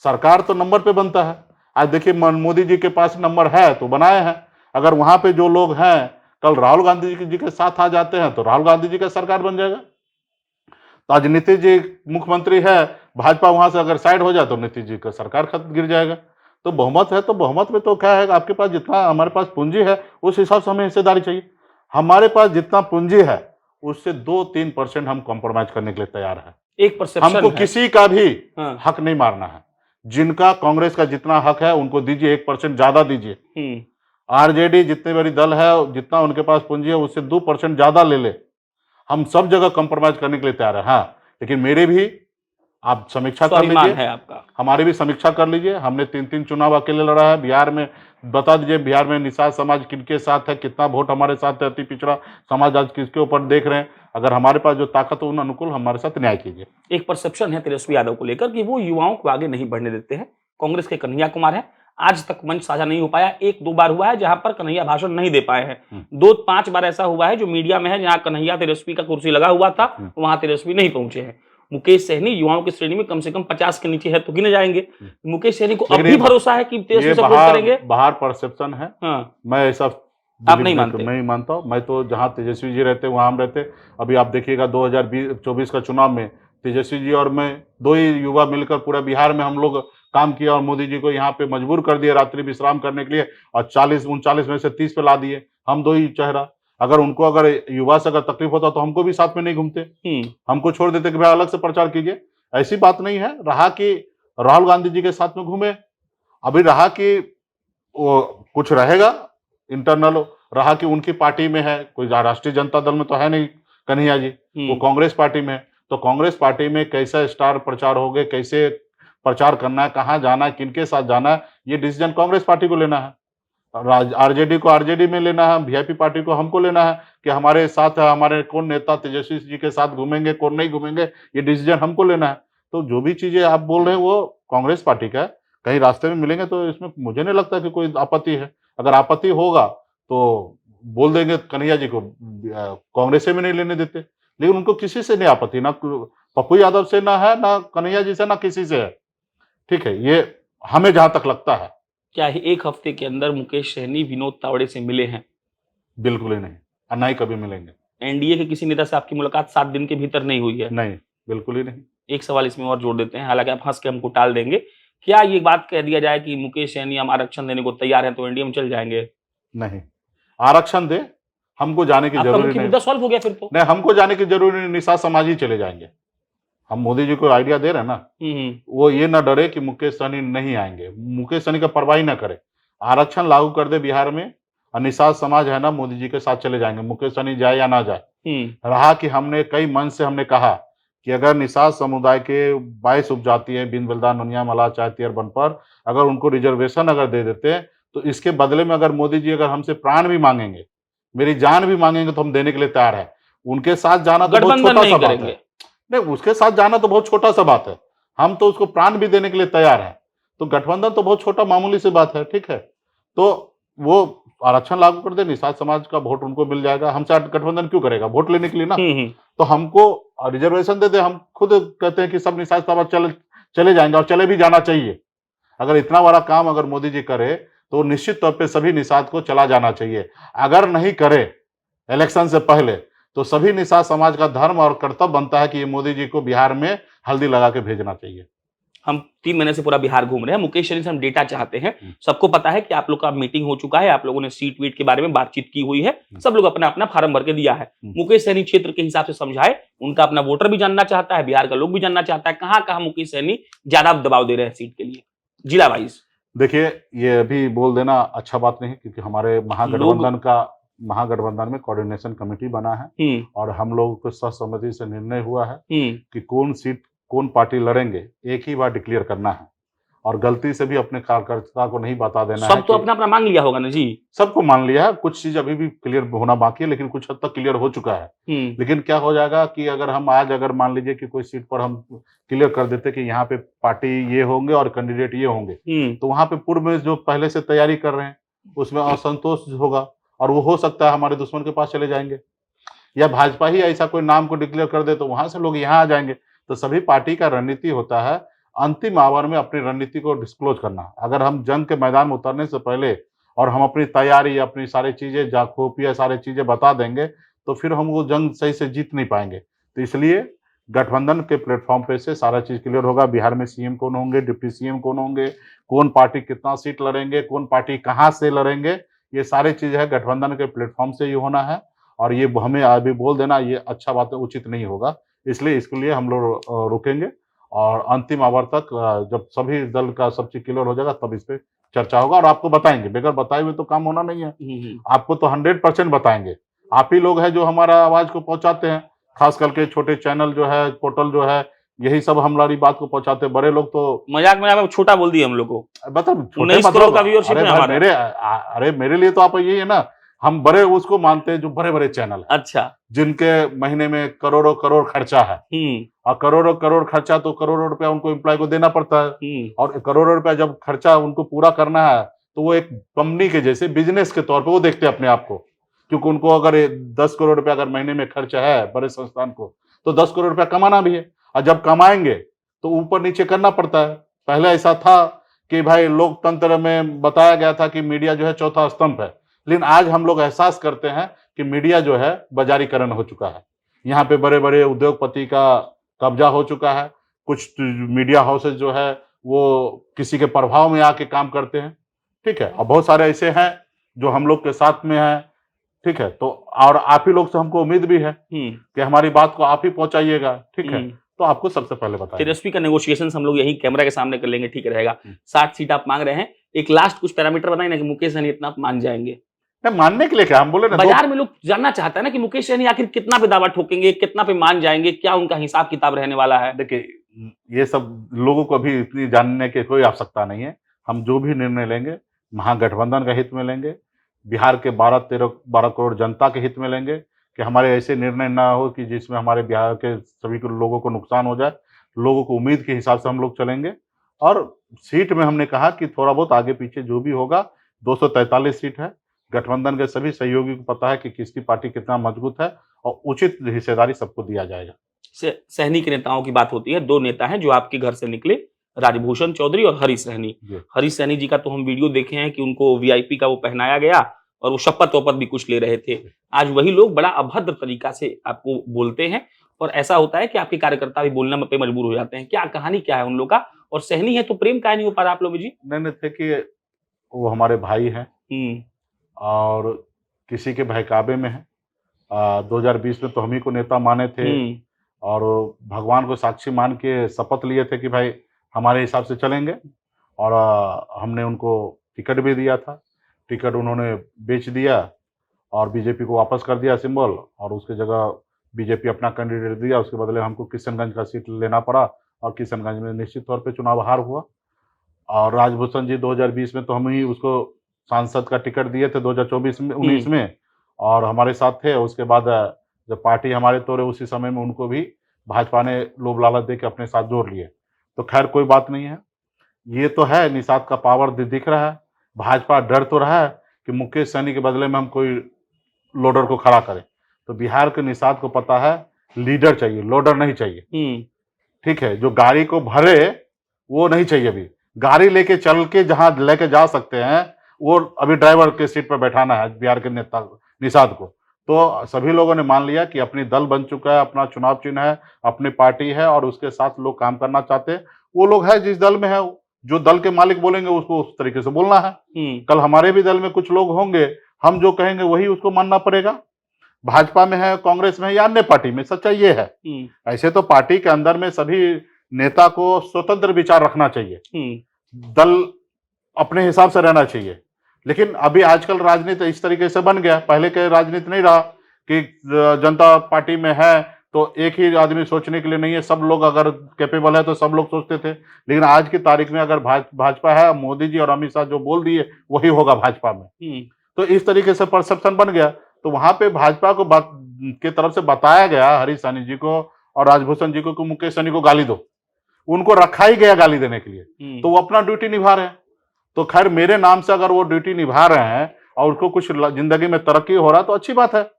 सरकार तो नंबर पे बनता है। आज देखिए मोदी जी के पास नंबर है तो बनाए हैं। अगर वहां पे जो लोग हैं कल राहुल गांधी जी के साथ आ जाते हैं तो राहुल गांधी जी का सरकार बन जाएगा। तो आज नीतीश जी मुख्यमंत्री है, भाजपा वहां से अगर साइड हो जाए तो नीतीश जी का सरकार खत गिर जाएगा। तो बहुमत है, तो बहुमत में तो क्या है, आपके पास जितना हमारे पास पूंजी है उस हिसाब से हमें हिस्सेदारी चाहिए। हमारे पास जितना पूंजी है उससे 2-3% हम कॉम्प्रोमाइज करने के लिए तैयार है। एक परसेप्शन हमको है। किसी का भी हाँ। हक नहीं मारना है। जिनका कांग्रेस का जितना हक है उनको दीजिए, 1% ज्यादा दीजिए। आरजेडी जितनी बड़ी दल है, जितना उनके पास पूंजी है उससे 2% ज्यादा ले ले। हम सब जगह कंप्रोमाइज करने के लिए तैयार है। हाँ, लेकिन मेरे भी आप समीक्षा कर स्वाभिमान लीजिए, है आपका। हमारी भी समीक्षा कर लीजिए। हमने 3-3 चुनाव अकेले लड़ा है बिहार में। बता दीजिए बिहार में निषाद समाज किनके साथ है, कितना वोट हमारे साथ है, अति पिछड़ा समाज आज किसके ऊपर देख रहे हैं। अगर हमारे पास जो ताकत है उन अनुकूल हमारे साथ न्याय कीजिए। एक परसेप्शन है तेजस्वी यादव को लेकर कि वो युवाओं को आगे नहीं बढ़ने देते हैं। कांग्रेस के कन्हैया कुमार है, आज तक मंच साझा नहीं हो पाया। 1-2 बार हुआ है जहां पर कन्हैया भाषण नहीं दे पाए हैं। 2-5 बार ऐसा हुआ है जो मीडिया में है जहां कन्हैया तेजस्वी का कुर्सी लगा हुआ था, वहां तेजस्वी नहीं पहुंचे हैं। मुकेश सहनी युवाओं की श्रेणी में कम से कम 50 के नीचे है तो गिने जाएंगे। मुकेश सहनी को अब लेकिन भी ये भरोसा है कि तेजस्वी ये सपोर्ट करेंगे। बाहर परसेप्शन है। हाँ, मैं ऐसा आप नहीं मानते? मैं नहीं मानता हूँ। मैं तो जहाँ तेजस्वी जी रहते वहाँ हम रहते। अभी आप देखिएगा 2024 का चुनाव में तेजस्वी जी और मैं दो ही युवा मिलकर पूरा बिहार में हम लोग काम किया और मोदी जी को यहाँ पे मजबूर कर दिया रात्रि विश्राम करने के लिए और 40-39 में से 30 पे ला दिए हम दो ही चेहरा। अगर उनको अगर युवा से अगर तकलीफ होता तो हमको भी साथ में नहीं घूमते, हमको छोड़ देते कि भाई अलग से प्रचार कीजिए। ऐसी बात नहीं है। रहा कि राहुल गांधी जी के साथ में घूमे, अभी रहा कि वो कुछ रहेगा इंटरनल, रहा कि उनकी पार्टी में है, कोई राष्ट्रीय जनता दल में तो है नहीं कन्हैया जी, वो कांग्रेस पार्टी में है। तो कांग्रेस पार्टी में कैसा स्टार प्रचार हो गए, कैसे प्रचार करना है, कहाँ जाना है, किनके साथ जाना है, ये डिसीजन कांग्रेस पार्टी को लेना है। आरजेडी को आरजेडी में लेना है, वीआईपी पार्टी को हमको लेना है कि हमारे साथ हमारे कौन नेता तेजस्वी जी के साथ घूमेंगे, कौन नहीं घूमेंगे, ये डिसीजन हमको लेना है। तो जो भी चीजें आप बोल रहे हैं वो कांग्रेस पार्टी का है। कहीं रास्ते में मिलेंगे तो इसमें मुझे नहीं लगता कि कोई आपत्ति है। अगर आपत्ति होगा तो बोल देंगे कन्हैया जी को कांग्रेस में नहीं लेने देते, लेकिन उनको किसी से नहीं आपत्ति, ना पप्पू यादव से ना है, ना कन्हैया जी से, ना किसी से है। ठीक है, ये हमें जहां तक लगता है। क्या एक हफ्ते के अंदर मुकेश सहनी विनोद तावड़े से मिले हैं? बिल्कुल ही नहीं, और ना ही कभी मिलेंगे। एनडीए के किसी नेता से आपकी मुलाकात 7 दिन के भीतर नहीं हुई है? नहीं, बिल्कुल ही नहीं। एक सवाल इसमें और जोड़ देते हैं, हालांकि आप हंस के हमको टाल देंगे। क्या ये बात कह दिया जाए कि मुकेश सहनी हम आरक्षण देने को तैयार हैं तो एनडीए में चल जाएंगे? नहीं, आरक्षण दे, हमको जाने की आपका जरूरी मुख्य नहीं। मुद्दा सॉल्व हो गया फिर तो। नहीं, हमको जाने की जरूरी नहीं, निषाद समाज ही चले जाएंगे। हम मोदी जी को आइडिया दे रहे हैं ना, वो ये ना डरे कि मुकेश सहनी नहीं आएंगे, मुकेश सहनी का परवाह ही ना करे, आरक्षण लागू कर दे बिहार में और निषाद समाज है ना मोदी जी के साथ चले जाएंगे, मुकेश सहनी जाए या ना जाए। रहा कि हमने कई मंच से हमने कहा कि अगर निषाद समुदाय के 22 उपजाति हैं, बिंद बलदान नोनिया मल्हार चाहतियर बनपर, अगर उनको रिजर्वेशन अगर दे देते हैं तो इसके बदले में अगर मोदी जी अगर हमसे प्राण भी मांगेंगे, मेरी जान भी मांगेंगे तो हम देने के लिए तैयार है। उनके साथ जाना तो बहुत छोटा सा बात है। नहीं, उसके साथ जाना तो बहुत छोटा सा बात है, हम तो उसको प्राण भी देने के लिए तैयार हैं। तो गठबंधन तो बहुत छोटा मामूली सी बात है। ठीक है, तो वो आरक्षण लागू कर दे, निषाद समाज का वोट उनको मिल जाएगा। हमसे गठबंधन क्यों करेगा? वोट लेने के लिए ना। तो हमको रिजर्वेशन दे दे, हम खुद कहते हैं कि सब निषाद समाज चले जाएंगे और चले भी जाना चाहिए। अगर इतना बड़ा काम अगर मोदी जी करे तो निश्चित तौर पे सभी निषाद को चला जाना चाहिए। अगर नहीं करे इलेक्शन से पहले तो सभी निषाद समाज का धर्म और कर्तव्य बनता है कि ये मोदी जी को बिहार में हल्दी लगा के भेजना चाहिए। हम 3 महीने से पूरा बिहार घूम रहे हैं, मुकेश सहनी से हम डेटा चाहते हैं। सबको पता है कि आप लोग का मीटिंग हो चुका है, आप लोगों ने सीट वीट के बारे में बातचीत की हुई है, सब लोग अपना अपना फार्म भर के दिया है। मुकेश सहनी क्षेत्र के हिसाब से समझाए, उनका अपना वोटर भी जानना चाहता है, बिहार का लोग भी जानना चाहता है कहाँ कहाँ मुकेश सहनी ज्यादा दबाव दे रहे हैं सीट के लिए, जिला वाइज। देखिए, ये अभी बोल देना अच्छा बात नहीं, क्योंकि हमारे महागठबंधन में कोऑर्डिनेशन कमेटी बना है और हम लोग को सर्वसम्मति से निर्णय हुआ है कि कौन सीट कौन पार्टी लड़ेंगे एक ही बार डिक्लेयर करना है और गलती से भी अपने कार्यकर्ता को नहीं बता देना है। सब तो अपना अपना मांग लिया होगा ना जी? सबको मान लिया है, कुछ चीज अभी भी क्लियर होना बाकी है, लेकिन कुछ हद तक क्लियर हो चुका है। लेकिन क्या हो जाएगा कि अगर हम आज अगर मान लीजिए कि कोई सीट पर हम क्लियर कर देते कि यहाँ पे पार्टी ये होंगे और कैंडिडेट ये होंगे, तो वहां पे पूर्व में जो पहले से तैयारी कर रहे हैं उसमें असंतोष होगा और वो हो सकता है हमारे दुश्मन के पास चले जाएंगे, या भाजपा ही ऐसा कोई नाम को डिक्लेयर कर दे तो वहां से लोग यहाँ आ जाएंगे। तो सभी पार्टी का रणनीति होता है अंतिम आवर में अपनी रणनीति को डिस्क्लोज करना। अगर हम जंग के मैदान में उतरने से पहले और हम अपनी तैयारी अपनी सारी चीजें खुफिया सारी चीजें बता देंगे तो फिर हम वो जंग सही से जीत नहीं पाएंगे। तो इसलिए गठबंधन के प्लेटफॉर्म पे से सारा चीज क्लियर होगा। बिहार में सीएम कौन होंगे, डिप्टी सीएम कौन होंगे, कौन पार्टी कितना सीट लड़ेंगे, कौन पार्टी कहाँ से लड़ेंगे, ये सारी चीज है गठबंधन के प्लेटफॉर्म से ही होना है। और ये हमें अभी बोल देना ये अच्छा बात है, उचित नहीं होगा, इसलिए इसके लिए हम लोग रुकेंगे और अंतिम आवर तक जब सभी दल का सब चीज क्लियर हो जाएगा तब इस पे चर्चा होगा और आपको बताएंगे। बगैर बताए हुए तो काम होना नहीं है, आपको तो 100% बताएंगे। आप ही लोग हैं जो हमारा आवाज को पहुंचाते हैं, खास करके छोटे चैनल जो है, पोर्टल जो है, यही सब हमारी बात को पहुंचाते हैं। बड़े लोग तो मजाक में आप छोटा बोल दिए हम लोग को, मतलब 19 करोड़ का व्यूअरशिप है हमारा। अरे मेरे लिए तो आप यही है ना, हम बड़े उसको मानते हैं जो बड़े बड़े चैनल है, अच्छा, जिनके महीने में करोड़ों करोड़ खर्चा है और करोड़ों करोड़ खर्चा तो करोड़ों रुपया उनको एम्प्लॉय को देना पड़ता है और करोड़ों रुपया जब खर्चा उनको पूरा करना है तो वो एक कंपनी के जैसे बिजनेस के तौर पे वो देखते हैं अपने आप को, क्योंकि उनको अगर 10 करोड़ रुपया अगर महीने में खर्चा है बड़े संस्थान को तो 10 करोड़ रुपया कमाना भी है और जब कमाएंगे तो ऊपर नीचे करना पड़ता है। पहले ऐसा था कि भाई लोकतंत्र में बताया गया था कि मीडिया जो है चौथा स्तंभ है, लेकिन आज हम लोग एहसास करते हैं कि मीडिया जो है बाजारीकरण हो चुका है। यहाँ पे बड़े बड़े उद्योगपति का कब्जा हो चुका है। कुछ मीडिया हाउसेज जो है वो किसी के प्रभाव में आके काम करते हैं, ठीक है, और बहुत सारे ऐसे हैं जो हम लोग के साथ में हैं, ठीक है। तो और आप ही लोग से हमको उम्मीद भी है कि हमारी बात को आप ही पहुंचाइएगा, ठीक है। तो आपको सबसे पहले बताएं, तेजस्वी का नेगोशिएशन हम लोग यही कैमरा के सामने कर लेंगे, ठीक रहेगा। 60 सीट आप मांग रहे हैं, एक लास्ट कुछ पैरामीटर बताएं ना कि मुकेश सहनी इतना आप मान जाएंगे। मानने के लिए क्या, हम बोले ना, बाजार में लोग जानना चाहता है ना कि मुकेश सहनी आखिर कितना पे दावा ठोकेंगे, कितना पे मान जाएंगे, क्या उनका हिसाब किताब रहने वाला है। देखिए, ये सब लोगों को अभी इतनी जानने की कोई आवश्यकता नहीं है। हम जो भी निर्णय लेंगे महागठबंधन के हित में लेंगे, बिहार के 12 करोड़ जनता के हित में लेंगे, कि हमारे ऐसे निर्णय ना हो कि जिसमें हमारे बिहार के सभी लोगों को नुकसान हो जाए। लोगों को उम्मीद के हिसाब से हम लोग चलेंगे। और सीट में हमने कहा कि थोड़ा बहुत आगे पीछे जो भी होगा, 243 सीट है। गठबंधन के सभी सहयोगी को पता है कि किसकी पार्टी कितना मजबूत है, और उचित हिस्सेदारी सबको दिया जाएगा। सहनी के नेताओं की बात होती है, दो नेता हैं जो आपके घर से निकले, राजभूषण चौधरी और हरीश सहनी। हरीश सहनी जी का तो हम वीडियो देखे हैं कि उनको वीआईपी का वो पहनाया गया और वो शपथ वपथ भी कुछ ले रहे थे। आज वही लोग बड़ा अभद्र तरीका से आपको बोलते हैं, और ऐसा होता है कि आपके कार्यकर्ता भी बोलने पे मजबूर हो जाते हैं। क्या कहानी क्या है उन लोग का, और सहनी है तो प्रेम काहे नहीं हो पा रहा आप लोग जी? नहीं थे कि वो हमारे भाई हैं और किसी के बहकावे में है। 2020 में तो हम ही को नेता माने थे, और भगवान को साक्षी मान के शपथ लिए थे कि भाई हमारे हिसाब से चलेंगे, और हमने उनको टिकट भी दिया था। टिकट उन्होंने बेच दिया और बीजेपी को वापस कर दिया सिंबल, और उसकी जगह बीजेपी अपना कैंडिडेट दिया। उसके बदले हमको किशनगंज का सीट लेना पड़ा, और किशनगंज में निश्चित तौर पे चुनाव हार हुआ। और राजभूषण जी 2020 में तो हम ही उसको सांसद का टिकट दिए थे 2024 में 19 में, और हमारे साथ थे। उसके बाद जब पार्टी हमारे तोड़े उसी समय में उनको भी भाजपा ने लोभ लालच दे के अपने साथ जोड़ लिए। तो खैर कोई बात नहीं है। ये तो है निषाद का पावर दिख रहा है। भाजपा डर तो रहा है कि मुकेश सहनी के बदले में हम कोई लोडर को खड़ा करें। तो बिहार के निषाद को पता है लीडर चाहिए, लोडर नहीं चाहिए, ठीक है। जो गाड़ी को भरे वो नहीं चाहिए। अभी गाड़ी लेके चल के जहां लेके जा सकते हैं, वो अभी ड्राइवर के सीट पर बैठाना है बिहार के नेता निषाद को। तो सभी लोगों ने मान लिया कि अपनी दल बन चुका है, अपना चुनाव चिन्ह है, अपनी पार्टी है, और उसके साथ लोग काम करना चाहते हैं। वो लोग है जिस दल में है, जो दल के मालिक बोलेंगे उसको उस तरीके से बोलना है। कल हमारे भी दल में कुछ लोग होंगे, हम जो कहेंगे वही उसको मानना पड़ेगा। भाजपा में है, कांग्रेस में है, या अन्य पार्टी में, सच्चाई ये है। ऐसे तो पार्टी के अंदर में सभी नेता को स्वतंत्र विचार रखना चाहिए, दल अपने हिसाब से रहना चाहिए। लेकिन अभी आजकल राजनीति इस तरीके से बन गया। पहले के राजनीति नहीं रहा कि जनता पार्टी में है तो एक ही आदमी सोचने के लिए नहीं है, सब लोग अगर कैपेबल है तो सब लोग सोचते थे। लेकिन आज की तारीख में अगर भाजपा है, मोदी जी और अमित शाह जो बोल दिए वही होगा भाजपा में। तो इस तरीके से परसेप्शन बन गया। तो वहां पे भाजपा को के तरफ से बताया गया हरीश सहनी जी को और राजभूषण जी को कि मुकेश सहनी को गाली दो। उनको रखा ही गया गाली देने के लिए, तो वो अपना ड्यूटी निभा रहे हैं। तो खैर मेरे नाम से अगर वो ड्यूटी निभा रहे हैं और उनको कुछ जिंदगी में तरक्की हो रहा है तो अच्छी बात है।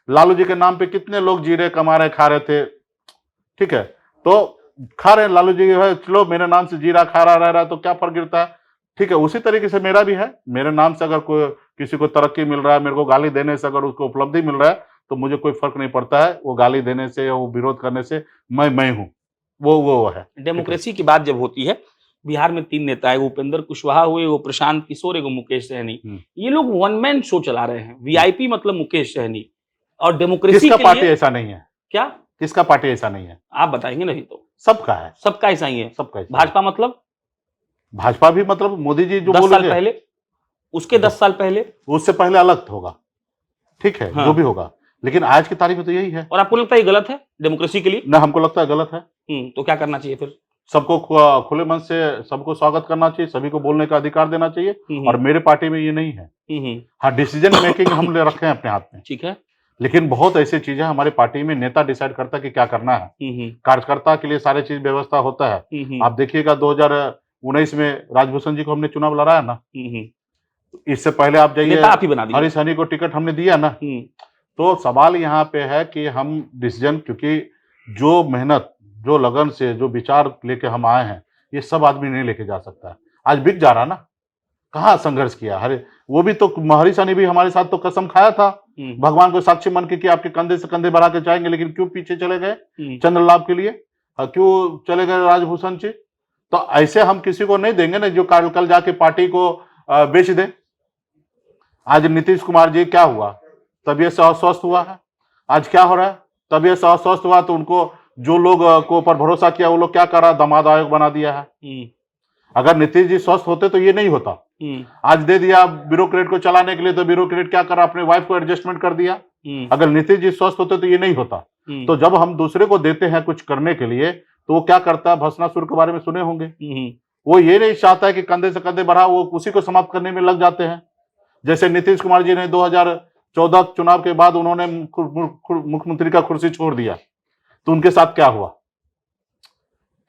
लालू जी के नाम पे कितने लोग जी रहे, कमा रहे, खा रहे थे, ठीक है। तो खा रहे लालू जी है, चलो मेरे नाम से जी रहा, खा रहा, रह रहा, तो क्या फर्क गिरता है, ठीक है। उसी तरीके से मेरा भी है। मेरे नाम से अगर कोई किसी को तरक्की मिल रहा है, मेरे को गाली देने से अगर उसको उपलब्धि मिल रहा है, तो मुझे कोई फर्क नहीं पड़ता है। वो गाली देने से या वो विरोध करने से मैं हूं, वो है। डेमोक्रेसी की बात जब होती है, बिहार में 3 नेता है, उपेंद्र कुशवाहा हुए, वो प्रशांत किशोर, वो मुकेश सहनी। ये लोग वन मैन शो चला रहे हैं। वीआईपी मतलब मुकेश सहनी। और डेमोक्रेसी किसका पार्टी ऐसा नहीं है? क्या किसका पार्टी ऐसा नहीं है? आप बताएंगे नहीं तो? सबका है, सबका ऐसा ही है। सबका। भाजपा मतलब? भाजपा भी मतलब मोदी जी जो 10 साल पहले, उसके 10 साल पहले, उससे पहले अलग होगा, ठीक है। हाँ। जो भी होगा, लेकिन आज की तारीख में तो यही है। और आपको लगता है ये गलत है डेमोक्रेसी के लिए? ना, हमको लगता है गलत है। तो क्या करना चाहिए फिर? सबको खुले मन से सबको स्वागत करना चाहिए, सभी को बोलने का अधिकार देना चाहिए। और मेरे पार्टी में ये नहीं है। हाँ, डिसीजन मेकिंग हम ले रखे हैं अपने हाथ में, ठीक है। लेकिन बहुत ऐसी चीजें हमारे पार्टी में नेता डिसाइड करता है कि क्या करना है। कार्यकर्ता के लिए सारे चीज व्यवस्था होता है। आप देखिएगा 2019 में राजभूषण जी को हमने चुनाव लड़ाया ना। इससे पहले आप जाइए, हरीश सहनी को टिकट हमने दिया ना। तो सवाल यहाँ पे है कि हम डिसीजन, क्योंकि जो मेहनत जो लगन से, जो विचार लेके हम आए हैं, ये सब आदमी नहीं लेके जा सकता है। आज बिक जा रहा ना, कहाँ संघर्ष किया? अरे वो भी तो महर्षि ने भी हमारे साथ तो कसम खाया था, भगवान को साक्षी मान के कि आपके कंधे से कंधे बढ़ा के जाएंगे, लेकिन क्यों पीछे चले गए चंद्र लाभ के लिए? क्यों चले गए राजभूषण जी? तो ऐसे हम किसी को नहीं देंगे ना जो कल जाके पार्टी को बेच दे। आज नीतीश कुमार जी क्या हुआ? तबीयत से अस्वस्थ हुआ है। आज क्या हो रहा है? तबीयत से अस्वस्थ हुआ तो उनको जो लोग को ऊपर भरोसा किया वो लोग क्या कर रहा है? दामाद आयोग बना दिया है। अगर नीतीश जी स्वस्थ होते तो ये नहीं होता। आज दे दिया ब्यूरोक्रेट को चलाने के लिए, तो ब्यूरोक्रेट क्या कर रहा? अपने वाइफ को एडजस्टमेंट कर दिया। अगर नीतीश जी स्वस्थ होते तो ये नहीं होता। तो जब हम दूसरे को देते हैं कुछ करने के लिए, तो वो क्या करता है? भस्मासुर के बारे में सुने होंगे। वो ये नहीं चाहता है कि कंधे से कंधे बढ़ा, वो उसी को समाप्त करने में लग जाते हैं। जैसे नीतीश कुमार जी ने 2014 चुनाव के बाद उन्होंने मुख्यमंत्री का कुर्सी छोड़ दिया, तो उनके साथ क्या हुआ?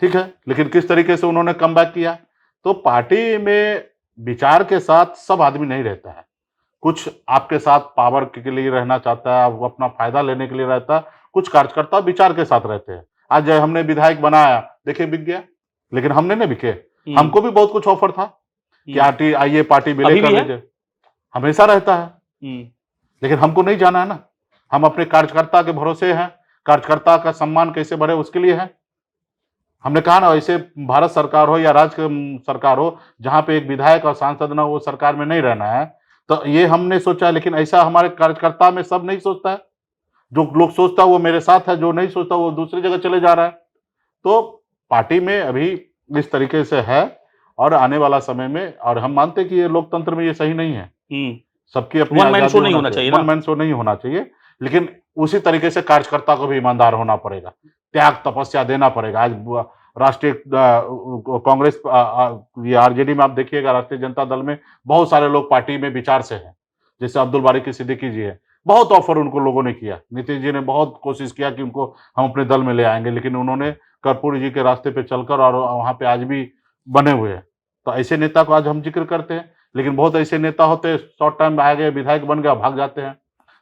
ठीक है, लेकिन किस तरीके से उन्होंने कम बैक किया। तो पार्टी में विचार के साथ सब आदमी नहीं रहता है। कुछ आपके साथ पावर के लिए रहना चाहता है, वो अपना फायदा लेने के लिए रहता है। कुछ कार्यकर्ता विचार के साथ रहते हैं। आज हमने विधायक बनाया, देखिए बिक गया, लेकिन हमने नहीं बिके। हमको भी बहुत कुछ ऑफर था कि आइए पार्टी विलय कर लीजिए, हमेशा रहता है। लेकिन हमको नहीं जाना है ना, हम अपने कार्यकर्ता के भरोसे हैं। कार्यकर्ता का सम्मान कैसे बढ़े उसके लिए है। हमने कहा ना, ऐसे भारत सरकार हो या राज्य सरकार हो, जहां पे एक विधायक और सांसद ना वो सरकार में नहीं रहना है, तो ये हमने सोचा। लेकिन ऐसा हमारे कार्यकर्ता में सब नहीं सोचता है। जो लोग सोचता है वो मेरे साथ है, जो नहीं सोचता वो दूसरी जगह चले जा रहा है। तो पार्टी में अभी इस तरीके से है, और आने वाला समय में, और हम मानते हैं कि ये लोकतंत्र में ये सही नहीं है। सबकी अपनी वन मैन शो नहीं होना चाहिए, वन मैन शो नहीं होना चाहिए। लेकिन उसी तरीके से कार्यकर्ता को भी ईमानदार होना पड़ेगा, त्याग तपस्या देना पड़ेगा। आज राष्ट्रीय कांग्रेस, ये आरजेडी में आप देखिएगा, राष्ट्रीय जनता दल में बहुत सारे लोग पार्टी में विचार से हैं। जैसे अब्दुल बारी की सिद्दीकी जी है, बहुत ऑफर उनको लोगों ने किया। नीतीश जी ने बहुत कोशिश किया कि उनको हम अपने दल में ले आएंगे, लेकिन उन्होंने कर्पूरी जी के रास्ते पे चलकर और वहां पे आज भी बने हुए हैं। तो ऐसे नेता को आज हम जिक्र करते हैं, लेकिन बहुत ऐसे नेता होते हैं शॉर्ट टाइम में आ गए, विधायक बन गया, भाग जाते हैं।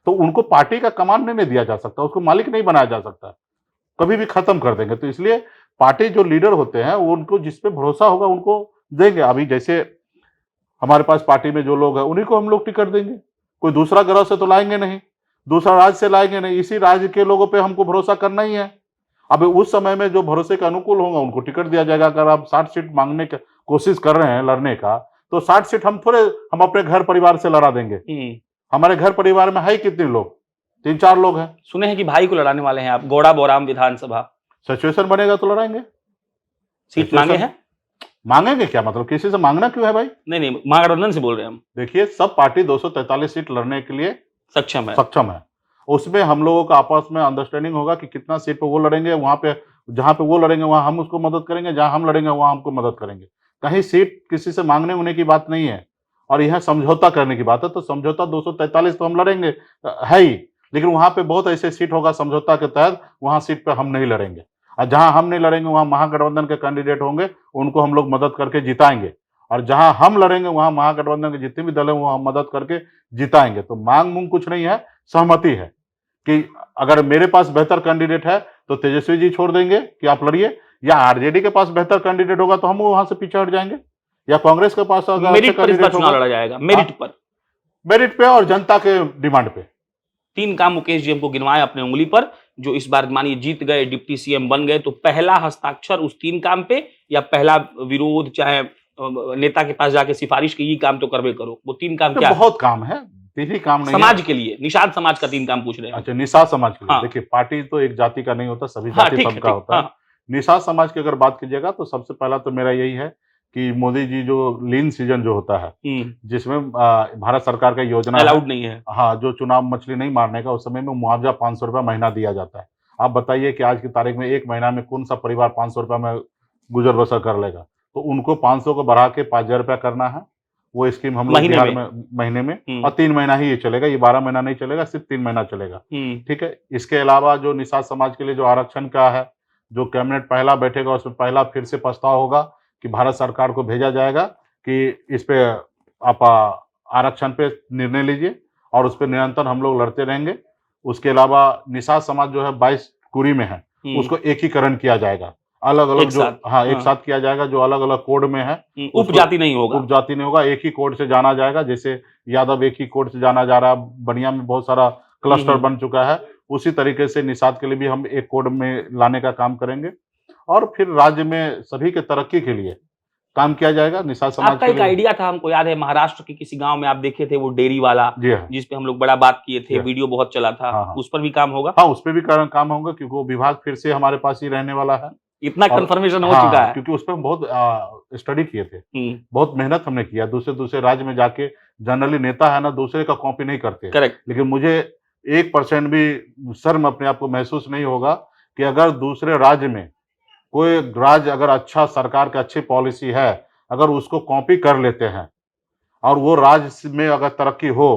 तो उनको पार्टी का कमान नहीं दिया जा सकता, उसको मालिक नहीं बनाया जा सकता, कभी भी खत्म कर देंगे। तो इसलिए पार्टी जो लीडर होते हैं वो उनको जिस पे भरोसा होगा उनको देंगे। अभी जैसे हमारे पास पार्टी में जो लोग हैं उन्हीं को हम लोग टिकट देंगे। कोई दूसरा ग्रह से तो लाएंगे नहीं, दूसरा राज्य से लाएंगे नहीं, इसी राज्य के लोगों पे हमको भरोसा करना ही है। अब उस समय में जो भरोसे के अनुकूल होगा उनको टिकट दिया जाएगा। अगर आप 60 सीट मांगने की कोशिश कर रहे हैं लड़ने का, तो 60 सीट हम अपने घर परिवार से लड़ा देंगे। हमारे घर परिवार में है कितने लोग? 3-4 लोग हैं। सुने हैं कि भाई को लड़ाने वाले हैं आप, गौड़ा बोराम विधानसभा। सिचुएशन बनेगा तो लड़ाएंगे। सीट मांगे हैं? मांगेंगे क्या मतलब? किसी से मांगना क्यों है भाई? नहीं, महागठबंधन से बोल रहे हैं हम। देखिए, सब पार्टी 243 सीट लड़ने के लिए सक्षम है। उसमें हम लोगों का आपस में अंडरस्टैंडिंग होगा कि कितना सीट पे वो लड़ेंगे, वहां पे जहां पे वो लड़ेंगे वहां हम उसको मदद करेंगे, जहां हम लड़ेंगे वहां हमको मदद करेंगे। कहीं सीट किसी से मांगने होने की बात नहीं है, और यह समझौता करने की बात है। तो समझौता 243 तो हम लड़ेंगे है ही, लेकिन वहां पे बहुत ऐसे सीट होगा समझौता के तहत, वहां सीट पे हम नहीं लड़ेंगे। और जहां हम नहीं लड़ेंगे वहां महागठबंधन के कैंडिडेट होंगे, उनको हम लोग मदद करके जिताएंगे। और जहां हम लड़ेंगे वहां महागठबंधन के जितने भी दल हैं वो हम मदद करके जिताएंगे। तो मांग मूंग कुछ नहीं है, सहमति है कि अगर मेरे पास बेहतर कैंडिडेट है तो तेजस्वी जी छोड़ देंगे कि आप लड़िए, या आरजेडी के पास बेहतर कैंडिडेट होगा तो हम वहां से पीछे हट जाएंगे, या कांग्रेस के पास मेरिट पर इस बार चुनाव लड़ा जाएगा। मेरिट पे और जनता के डिमांड पे। 3 काम मुकेश जी हमको गिनवाए अपने उंगली पर, जो इस बार मानिए जीत गए, डिप्टी सीएम बन गए, तो पहला हस्ताक्षर उस 3 काम पे, या पहला विरोध, चाहे नेता के पास जाके सिफारिश की, ये काम तो करवे करो। वो 3 काम क्या? बहुत काम है, 3 ही काम नहीं समाज के लिए, निषाद समाज का 3 काम पूछ रहे हैं। अच्छा, निषाद समाज के लिए। हाँ। देखिए, पार्टी तो एक जाति का नहीं होता, सभी जाति सबका होता है। निषाद समाज की अगर बात कीजिएगा तो सबसे पहला तो मेरा यही है कि मोदी जी जो लीन सीजन जो होता है, जिसमें भारत सरकार का योजना अलाउड नहीं है, हाँ, जो चुनाव मछली नहीं मारने का, उस समय में मुआवजा 500 रुपया महीना दिया जाता है। आप बताइए कि आज की तारीख में 1 महीना में कौन सा परिवार 500 रुपया में गुजर बसर कर लेगा? तो उनको 500 को बढ़ा के 5000 रुपया करना है। वो स्कीम हम लोग बिहार में महीने में, और 3 महीना ही ये चलेगा, ये 12 महीना नहीं चलेगा, सिर्फ 3 महीना चलेगा। ठीक है। इसके अलावा जो निषाद समाज के लिए जो आरक्षण का है, जो कैबिनेट पहला बैठेगा उसमें पहला फिर से प्रस्ताव होगा कि भारत सरकार को भेजा जाएगा कि इस पे आप आरक्षण पे निर्णय लीजिए, और उस पर निरंतर हम लोग लड़ते रहेंगे। उसके अलावा निषाद समाज जो है 22 कुरी में है, उसको एकीकरण किया जाएगा, अलग अलग जो हाँ एक साथ किया जाएगा, जो अलग अलग कोड में है उपजाति नहीं होगा, उपजाति नहीं होगा, एक ही कोड से जाना जाएगा। जैसे यादव एक ही कोड से जाना जा रहा है, बनिया में बहुत सारा क्लस्टर बन चुका है, उसी तरीके से निषाद के लिए भी हम एक कोड में लाने का काम करेंगे और फिर राज्य में सभी के तरक्की के लिए काम किया जाएगा। निषाद समाज आपका के एक लिए आइडिया था, हमको याद है, महाराष्ट्र के किसी गांव में आप देखे थे वो डेयरी वाला, जी हाँ, जिसपे हम लोग बड़ा बात किए थे, जी हाँ। वीडियो बहुत चला था, हाँ, हाँ। उस पर भी काम होगा? हाँ, उस पे भी काम होगा, क्योंकि वो विभाग फिर से हमारे पास ही रहने वाला है। इतना कंफर्मेशन हो चुका है, क्योंकि उस पर हम बहुत स्टडी किए थे, बहुत मेहनत हमने किया, दूसरे राज्य में जाके। जनरली नेता है ना, दूसरे का कॉपी नहीं करते, करेक्ट। लेकिन मुझे 1% भी शर्म अपने आप को महसूस नहीं होगा कि अगर दूसरे राज्य में कोई राज्य अगर अच्छा सरकार की अच्छी पॉलिसी है, अगर उसको कॉपी कर लेते हैं और वो राज्य में अगर तरक्की हो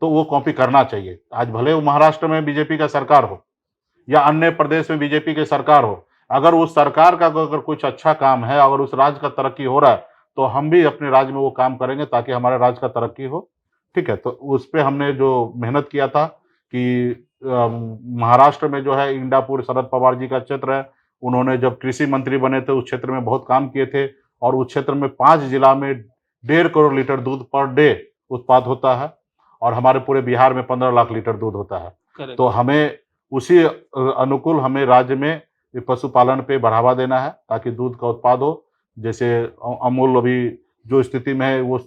तो वो कॉपी करना चाहिए। आज भले वो महाराष्ट्र में बीजेपी का सरकार हो या अन्य प्रदेश में बीजेपी की सरकार हो, अगर उस सरकार का अगर कुछ अच्छा काम है, अगर उस राज्य का तरक्की हो रहा है, तो हम भी अपने राज्य में वो काम करेंगे ताकि हमारे राज्य का तरक्की हो। ठीक है, तो उस पे हमने जो मेहनत किया था कि महाराष्ट्र में जो है इंदापुर शरद पवार जी का क्षेत्र है, उन्होंने जब कृषि मंत्री बने थे उस क्षेत्र में बहुत काम किए थे और उस क्षेत्र में 5 जिला में 1.5 करोड़ लीटर दूध पर डे उत्पाद होता है और हमारे पूरे बिहार में 15 लाख लीटर दूध होता है। तो हमें उसी अनुकूल हमें राज्य में पशुपालन पे बढ़ावा देना है ताकि दूध का उत्पाद हो। जैसे अमूल अभी जो स्थिति में है, वो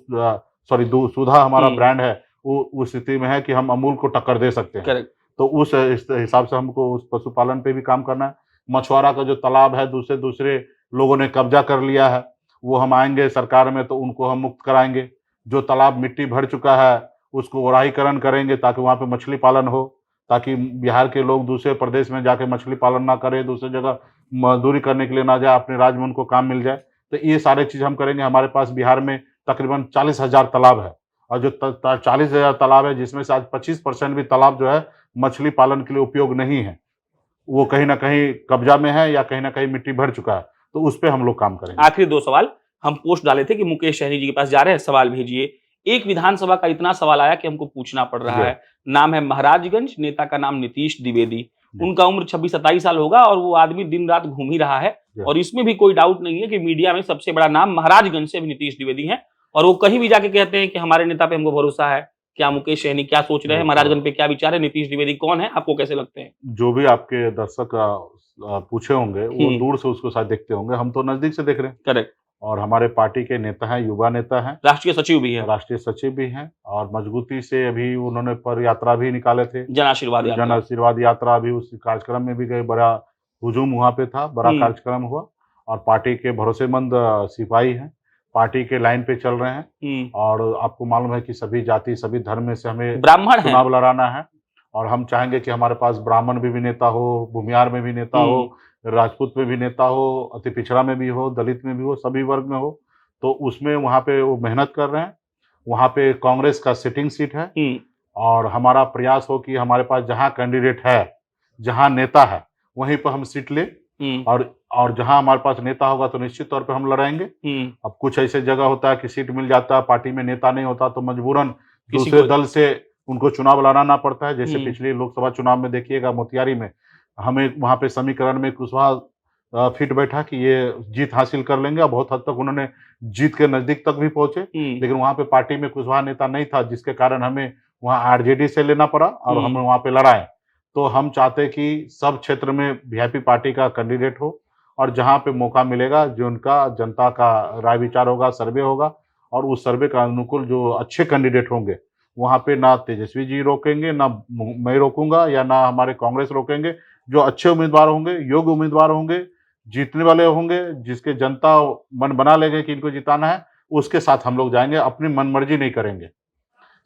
सुधा हमारा ब्रांड है, वो उस स्थिति में है कि हम अमूल को टक्कर दे सकते हैं। तो उस हिसाब से हमको उस पशुपालन पे भी काम करना है। मछुआरा का जो तालाब है दूसरे लोगों ने कब्जा कर लिया है, वो हम आएंगे सरकार में तो उनको हम मुक्त कराएंगे। जो तालाब मिट्टी भर चुका है उसको ओराईकरण करेंगे ताकि वहाँ पे मछली पालन हो, ताकि बिहार के लोग दूसरे प्रदेश में जाके मछली पालन ना करें, दूसरी जगह मजदूरी करने के लिए ना जाए, अपने राज्य में उनको काम मिल जाए। तो ये सारे चीज़ हम करेंगे। हमारे पास बिहार में तकरीबन 40,000 तालाब है और जो 40,000 तालाब है जिसमें से आज 25% भी तालाब जो है मछली पालन के लिए उपयोग नहीं है, वो कहीं ना कहीं कब्जा में है या कहीं ना कहीं मिट्टी भर चुका है, तो उस पर हम लोग काम करेंगे। आखिरी 2 सवाल हम पोस्ट डाले थे कि मुकेश सहनी जी के पास जा रहे हैं, सवाल भेजिए। एक विधानसभा का इतना सवाल आया कि हमको पूछना पड़ रहा है। नाम है महाराजगंज, नेता का नाम नीतीश द्विवेदी, उनका उम्र 26-27 साल होगा और वो आदमी दिन रात घूम ही रहा है और इसमें भी कोई डाउट नहीं है कि मीडिया में सबसे बड़ा नाम महाराजगंज से भी नीतीश द्विवेदी है और वो कहीं भी जाके कहते हैं कि हमारे नेता पे हमको भरोसा है। क्या मुकेश सहनी क्या सोच रहे हैं, महाराजगंज पे क्या विचार है, नीतीश द्विवेदी कौन है, आपको कैसे लगते हैं? जो भी आपके दर्शक पूछे होंगे वो दूर से उसको शायद देखते होंगे, हम तो नजदीक से देख रहे हैं। करेक्ट। और हमारे पार्टी के नेता हैं, युवा नेता हैं, राष्ट्रीय सचिव भी है, राष्ट्रीय सचिव भी हैं और मजबूती से अभी उन्होंने पर यात्रा भी निकाले थे, जन आशीर्वाद यात्रा। अभी उस कार्यक्रम में भी गए, बड़ा हुजूम वहाँ पे था, बड़ा कार्यक्रम हुआ और पार्टी के भरोसेमंद सिपाही हैं, पार्टी के लाइन पे चल रहे हैं और आपको मालूम है कि सभी जाति सभी धर्म में से हमें ब्राह्मण चुनाव लड़ाना है और हम चाहेंगे कि हमारे पास ब्राह्मण में भी नेता हो, भूमियार में भी नेता हो, राजपूत में भी नेता हो, अति पिछड़ा में भी हो, दलित में भी हो, सभी वर्ग में हो। तो उसमें वहाँ पे वो मेहनत कर रहे हैं। वहाँ पे कांग्रेस का सिटिंग सीट है और हमारा प्रयास हो कि हमारे पास जहाँ कैंडिडेट है, जहाँ नेता है, वहीं पर हम सीट ले और जहाँ हमारे पास नेता होगा तो निश्चित तौर पे हम लड़ाएंगे। अब कुछ ऐसे जगह होता है कि सीट मिल जाता है, पार्टी में नेता नहीं होता तो मजबूरन दूसरे दल से उनको चुनाव लड़ाना पड़ता है। जैसे पिछले लोकसभा चुनाव में देखिएगा मोतिहारी में हमें वहाँ पे समीकरण में कुशवाहा फिट बैठा कि ये जीत हासिल कर लेंगे और बहुत हद तक उन्होंने जीत के नजदीक तक भी पहुंचे, लेकिन वहाँ पे पार्टी में कुशवाहा नेता नहीं था जिसके कारण हमें वहाँ आरजेडी से लेना पड़ा और हम वहाँ पे लड़ाए। तो हम चाहते कि सब क्षेत्र में वीआईपी पार्टी का कैंडिडेट हो और जहाँ पे मौका मिलेगा, जो उनका जनता का राय विचार होगा, सर्वे होगा और उस सर्वे का अनुकूल जो अच्छे कैंडिडेट होंगे वहाँ पे ना तेजस्वी जी रोकेंगे, ना मैं रोकूंगा या ना हमारे कांग्रेस रोकेंगे। जो अच्छे उम्मीदवार होंगे, योग्य उम्मीदवार होंगे, जीतने वाले होंगे, जिसके जनता मन बना लेंगे कि इनको जिताना है, उसके साथ हम लोग जाएंगे, अपनी मनमर्जी नहीं करेंगे।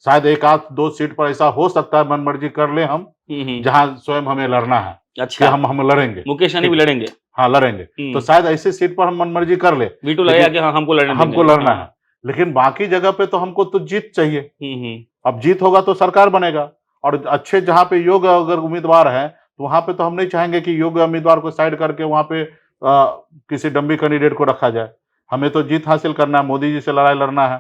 शायद 1-2 सीट पर ऐसा हो सकता है मनमर्जी कर ले हम, जहां स्वयं हमें लड़ना है। अच्छा, हम लड़ेंगे, मुकेश सहनी भी लड़ेंगे? हाँ लड़ेंगे। तो शायद ऐसे सीट पर हम मनमर्जी कर ले, वीटो लगेगा कि हमको लड़ना है, लेकिन बाकी जगह पे तो हमको तो जीत चाहिए। अब जीत होगा तो सरकार बनेगा और अच्छे जहाँ पे योग्य अगर उम्मीदवार है तो वहां पे तो हम नहीं चाहेंगे कि योग्य उम्मीदवार को साइड करके वहां पे किसी डम्बी कैंडिडेट को रखा जाए। हमें तो जीत हासिल करना है, मोदी जी से लड़ाई लड़ना है।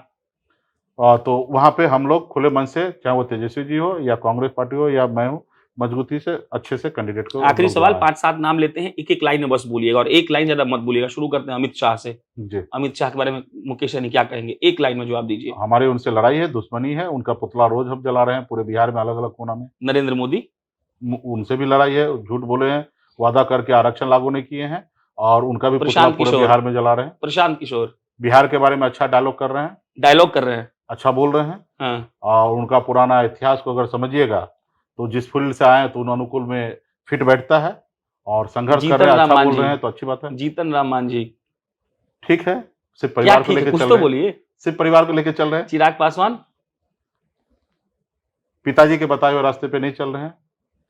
तो वहां पे हम लोग खुले मन से, चाहे वो तेजस्वी जी हो या कांग्रेस पार्टी हो या मैं हूँ, मजबूती से अच्छे से कैंडिडेट को आखिरी लोग सवाल, बनाएं। 5-7 नाम लेते हैं, एक एक लाइन में बस बोलिएगा और एक लाइन ज्यादा मत बोलिएगा। शुरू करते हैं अमित शाह से। जी, अमित शाह के बारे में मुकेश सहनी क्या कहेंगे? एक लाइन में जवाब दीजिए। हमारी उनसे लड़ाई है, दुश्मनी है, उनका पुतला रोज हम जला रहे हैं पूरे बिहार में अलग अलग कोना में। नरेंद्र मोदी? उनसे भी लड़ाई है, झूठ बोले हैं, वादा करके आरक्षण लागू नहीं किए हैं और उनका भी पुतला प्रशांत पूरे किशोर? बिहार में जला रहे हैं। प्रशांत किशोर बिहार के बारे में अच्छा डायलॉग कर रहे हैं, डायलॉग कर रहे हैं। अच्छा बोल रहे हैं हाँ, और उनका पुराना इतिहास को अगर समझिएगा तो जिस फील्ड से आए तो उन अनुकूल में फिट बैठता है और संघर्ष कर जीतन रहे हैं, राम अच्छा बोल मांझी। रहे हैं तो अच्छी बात है। जीतन राम मांझी। ठीक है, सिर्फ क्या परिवार को ठीक है? लेकर कुछ चल तो रहे हैं, बोलिए। सिर्फ परिवार को लेकर चल रहे हैं, चिराग पासवान? पिताजी के बताए हुए रास्ते पे नहीं चल रहे हैं,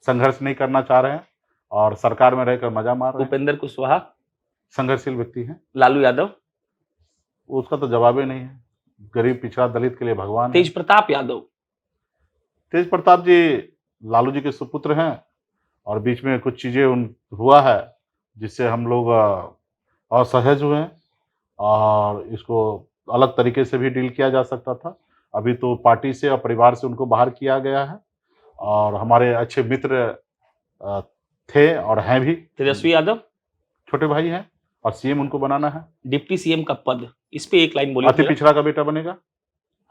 संघर्ष नहीं करना चाह रहे हैं और सरकार में रहकर मजा मार रहे हैं। उपेंद्र कुशवाहा? संघर्षशील व्यक्ति है, लालू यादव? उसका तो जवाब ही नहीं है। गरीब पिछड़ा दलित के लिए भगवान है। तेज प्रताप यादव? तेज प्रताप जी लालू जी के सुपुत्र हैं और बीच में कुछ चीजें हुआ है जिससे हम लोग असहज हुए हैं और इसको अलग तरीके से भी डील किया जा सकता था। अभी तो पार्टी से और परिवार से उनको बाहर किया गया है और हमारे अच्छे मित्र थे और हैं भी। तेजस्वी यादव? छोटे भाई हैं और सीएम उनको बनाना है। डिप्टी सीएम का पद, इस पे एक लाइन बोलिए। अति पिछड़ा का बेटा बनेगा।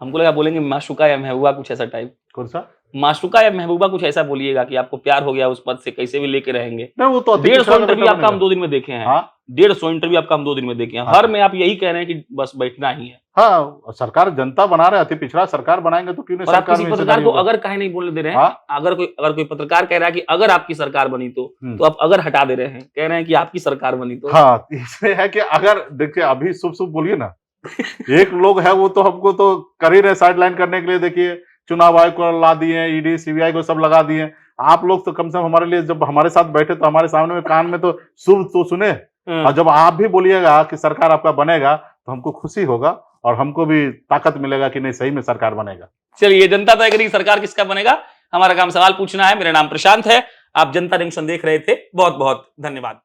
हमको लगा बोलेंगे माशूका या महबूबा, कुछ ऐसा टाइप। कौन सा? माशूका या महबूबा, कुछ ऐसा बोलिएगा कि आपको प्यार हो गया उस पद से, कैसे भी लेके रहेंगे। नहीं, वो तो अति 150 पिछड़ा का इंटरव्यू बेटा आपका हम बनेगा। 2 दिन में देखे हैं। हाँ 150 इंटरव्यू आपका हम 2 दिन में देखे हैं। हाँ। हर में आप यही कह रहे हैं कि बस बैठना ही है। हाँ, सरकार जनता बना रहे, अति पिछड़ा सरकार बनाएंगे तो क्यों नहीं और आप सरकार किसी में पत्रकार हिस्सेदारी को होगा? अगर काहे नहीं बोलने दे रहे हैं? हाँ? अगर कोई पत्रकार कह रहा है कि अगर आपकी सरकार बनी तो आप अगर हटा दे रहे हैं, कह रहे हैं कि आपकी सरकार बनी तो। हाँ, इसमें है कि अगर देखिए अभी शुभ बोलिए ना, एक लोग है वो तो हमको तो कर ही रहे साइड लाइन करने के लिए। देखिए चुनाव आयोग को ला दिए, ईडी सीबीआई को सब लगा दिए। आप लोग तो कम से कम हमारे लिए जब हमारे साथ बैठे तो हमारे सामने में कान में तो शुभ तो सुने। और जब आप भी बोलिएगा कि सरकार आपका बनेगा तो हमको खुशी होगा और हमको भी ताकत मिलेगा कि नहीं सही में सरकार बनेगा। चलिए, जनता तय करेगी सरकार किसका बनेगा। हमारा काम सवाल पूछना है। मेरा नाम प्रशांत है, आप जनता जंक्शन देख रहे थे। बहुत बहुत धन्यवाद।